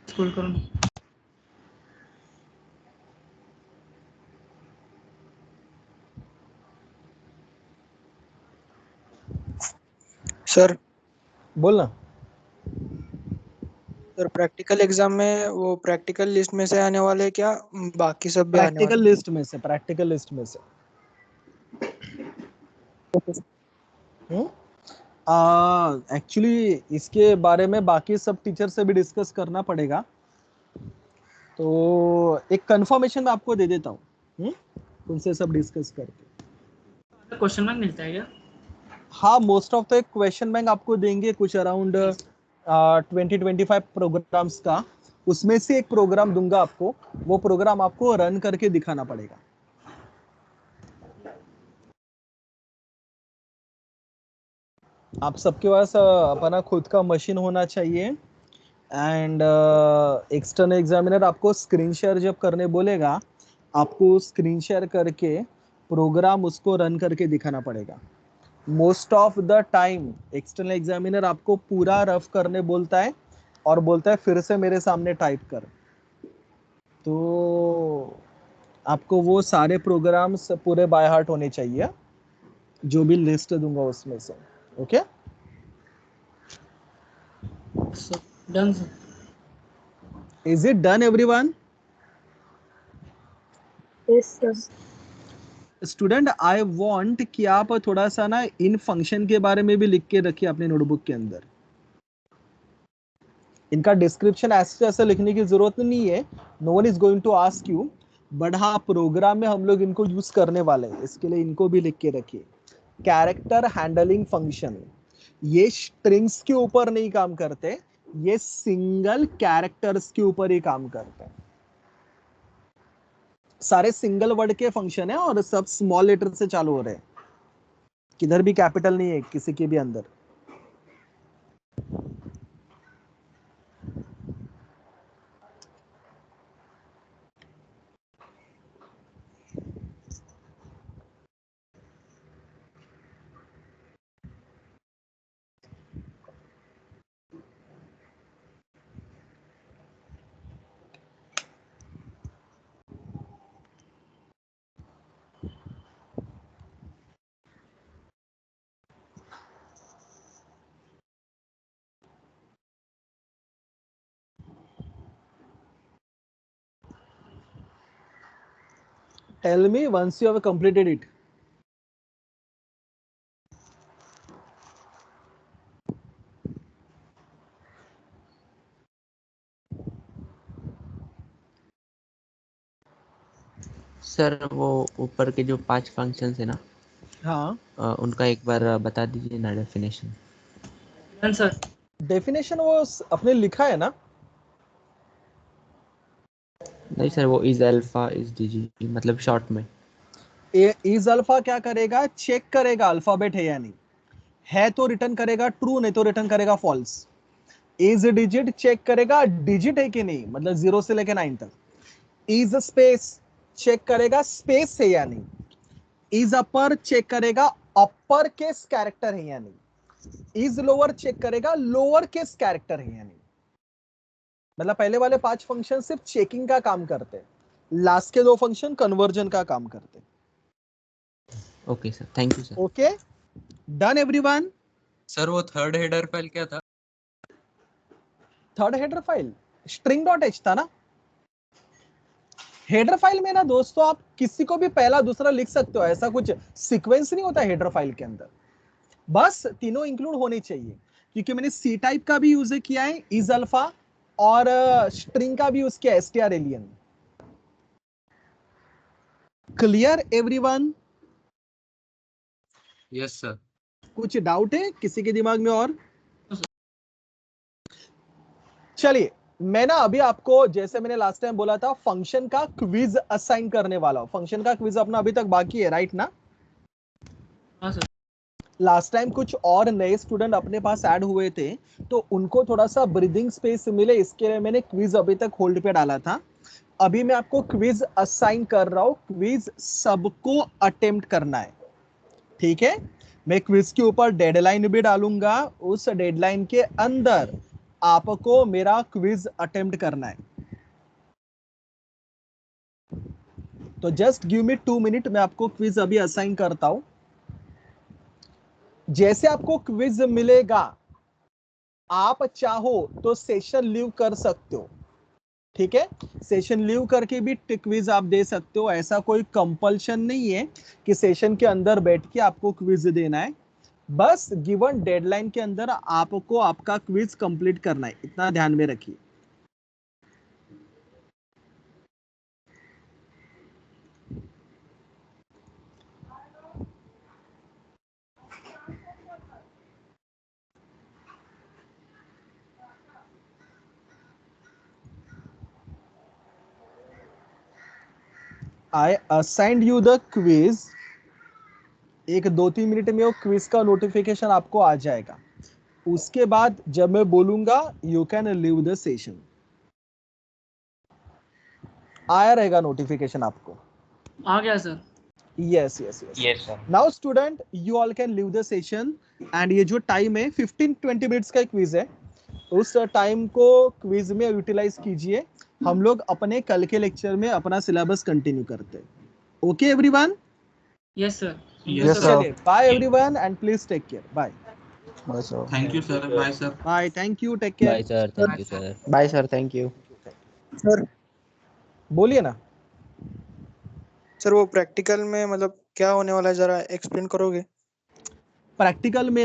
स्क्रॉल करो ना। सर बोलना। सर प्रैक्टिकल एग्जाम में वो प्रैक्टिकल लिस्ट में से आने वाले क्या बाकी सब भी आने प्रैक्टिकल वाले? लिस्ट में से, प्रैक्टिकल लिस्ट में से। एक्चुअली इसके बारे में बाकी सब टीचर से भी डिस्कस करना पड़ेगा, तो एक कंफर्मेशन मैं आपको दे देता हूँ उनसे सब डिस्कस करके। क्वेश्चन बैंक मिलता है क्या? हाँ, most of the question bank आपको देंगे, कुछ अराउंड 20-25 प्रोग्राम्स का, उसमें से एक प्रोग्राम दूंगा आपको, वो प्रोग्राम आपको रन करके दिखाना पड़ेगा। आप सबके पास अपना खुद का मशीन होना चाहिए, एंड एक्सटर्नल एग्जामिनर आपको स्क्रीन शेयर जब करने बोलेगा, आपको स्क्रीन शेयर करके प्रोग्राम उसको रन करके दिखाना पड़ेगा। Most of the time external examiner आपको पूरा रफ करने बोलता है और बोलता है फिर से मेरे सामने टाइप कर, तो आपको वो सारे प्रोग्राम्स पूरे बाय हार्ट होने चाहिए, जो भी लिस्ट दूंगा उसमें से। Okay sir done sir. Is it done everyone? Yes, sir. Student I want कि आप थोड़ा सा ना इन फंक्शन के बारे में भी लिख के रखिए अपने नोटबुक के अंदर। इनका डिस्क्रिप्शन ऐसे लिखने की जरूरत नहीं है, no one is going to ask you, but हाँ प्रोग्राम में हम लोग इनको यूज करने वाले हैं, इसके लिए इनको भी लिख के रखिए। कैरेक्टर हैंडलिंग फंक्शन, ये स्ट्रिंग्स के ऊपर नहीं काम करते, ये सिंगल कैरेक्टर्स के ऊपर ही काम करते हैं। सारे सिंगल वर्ड के फंक्शन है और सब स्मॉल लेटर से चालू हो रहे हैं, किधर भी कैपिटल नहीं है किसी के भी अंदर। Tell me once you have completed it. Sir वो ऊपर के जो 5 फंक्शंस है ना, हाँ उनका एक बार बता दीजिए ना डेफिनेशन। Done sir. डेफिनेशन वो अपने लिखा है ना। नहीं सर, वो इज अल्फा इज डीजी, मतलब शॉर्ट में। इज अल्फा क्या करेगा, चेक करेगा अल्फाबेट है या नहीं, है तो रिटर्न करेगा ट्रू, नहीं तो रिटर्न करेगा फॉल्स। इज डिजिट चेक करेगा डिजिट है कि नहीं, मतलब 0 से लेकर 9 तक। इज स्पेस चेक करेगा स्पेस है या नहीं। इज अपर चेक करेगा अपर केस कैरेक्टर है या नहीं। इज लोअर चेक करेगा लोअर केस कैरेक्टर है या नहीं। मतलब पहले वाले 5 फंक्शन सिर्फ चेकिंग का काम करते हैं, लास्ट के 2 फंक्शन कन्वर्जन का काम करते हैं। Okay sir, thank you sir. Okay done everyone? Sir वो थर्ड हेडर फाइल क्या था? थर्ड हेडर फाइल string.h था ना। हेडर फाइल में ना दोस्तों आप किसी को भी पहला दूसरा लिख सकते हो, ऐसा कुछ सीक्वेंस नहीं होता हेडर फाइल के अंदर, बस तीनों इंक्लूड होने चाहिए। क्योंकि मैंने सी टाइप का भी यूज किया है इज अल्फा, और स्ट्रिंग का भी यूज किया है str alien। Clear everyone? Yes sir. कुछ डाउट है किसी के दिमाग में और? चलिए मैं ना अभी आपको, जैसे मैंने लास्ट टाइम बोला था, फंक्शन का क्विज असाइन करने वाला हूं। फंक्शन का क्विज अपना अभी तक बाकी है, राइट ना? हाँ सर। लास्ट टाइम कुछ और नए स्टूडेंट अपने पास ऐड हुए थे, तो उनको थोड़ा सा ब्रीदिंग स्पेस मिले, इसके लिए मैंने क्विज अभी तक होल्ड पे डाला था। अभी मैं आपको क्विज असाइन कर रहा हूं, क्विज सबको अटेम्प्ट करना है, ठीक है? मैं क्विज के ऊपर डेडलाइन भी डालूंगा, उस डेडलाइन के अंदर आपको मेरा क्विज अटेम्प्ट करना है। तो जस्ट गिव मी 2 मिनट, मैं आपको क्विज अभी असाइन करता हूं। जैसे आपको क्विज मिलेगा, आप चाहो तो सेशन लीव कर सकते हो, ठीक है। सेशन लीव करके भी क्विज आप दे सकते हो, ऐसा कोई कंपल्शन नहीं है कि सेशन के अंदर बैठ के आपको क्विज देना है। बस गिवन डेडलाइन के अंदर आपको आपका क्विज कंप्लीट करना है, इतना ध्यान में रखिए। I assigned you the quiz। एक 2-3 मिनट में वो क्विज का नोटिफिकेशन आपको आ जाएगा। उसके बाद जब मैं बोलूंगा you can leave the session, आया रहेगा नोटिफिकेशन आपको। आ गया sir. Yes yes yes. Now student you all can leave the session. And ये जो टाइम है 15-20 मिनट्स का क्विज है, उस टाइम को क्विज में यूटिलाइज कीजिए। हम लोग अपने कल के लेक्चर में अपना सिलेबस कंटिन्यू करते हैं। Okay everyone? Yes sir. Yes, sir. चलिए, bye everyone and please take care. Bye Bye, sir. Thank you sir, bye sir. Bye, thank you, take care. Bye sir, thank you sir. Bye, sir. Thank you. Sir बोलिए ना। Sir वो practical में मतलब क्या होने वाला है, जरा एक्सप्लेन करोगे? प्रैक्टिकल में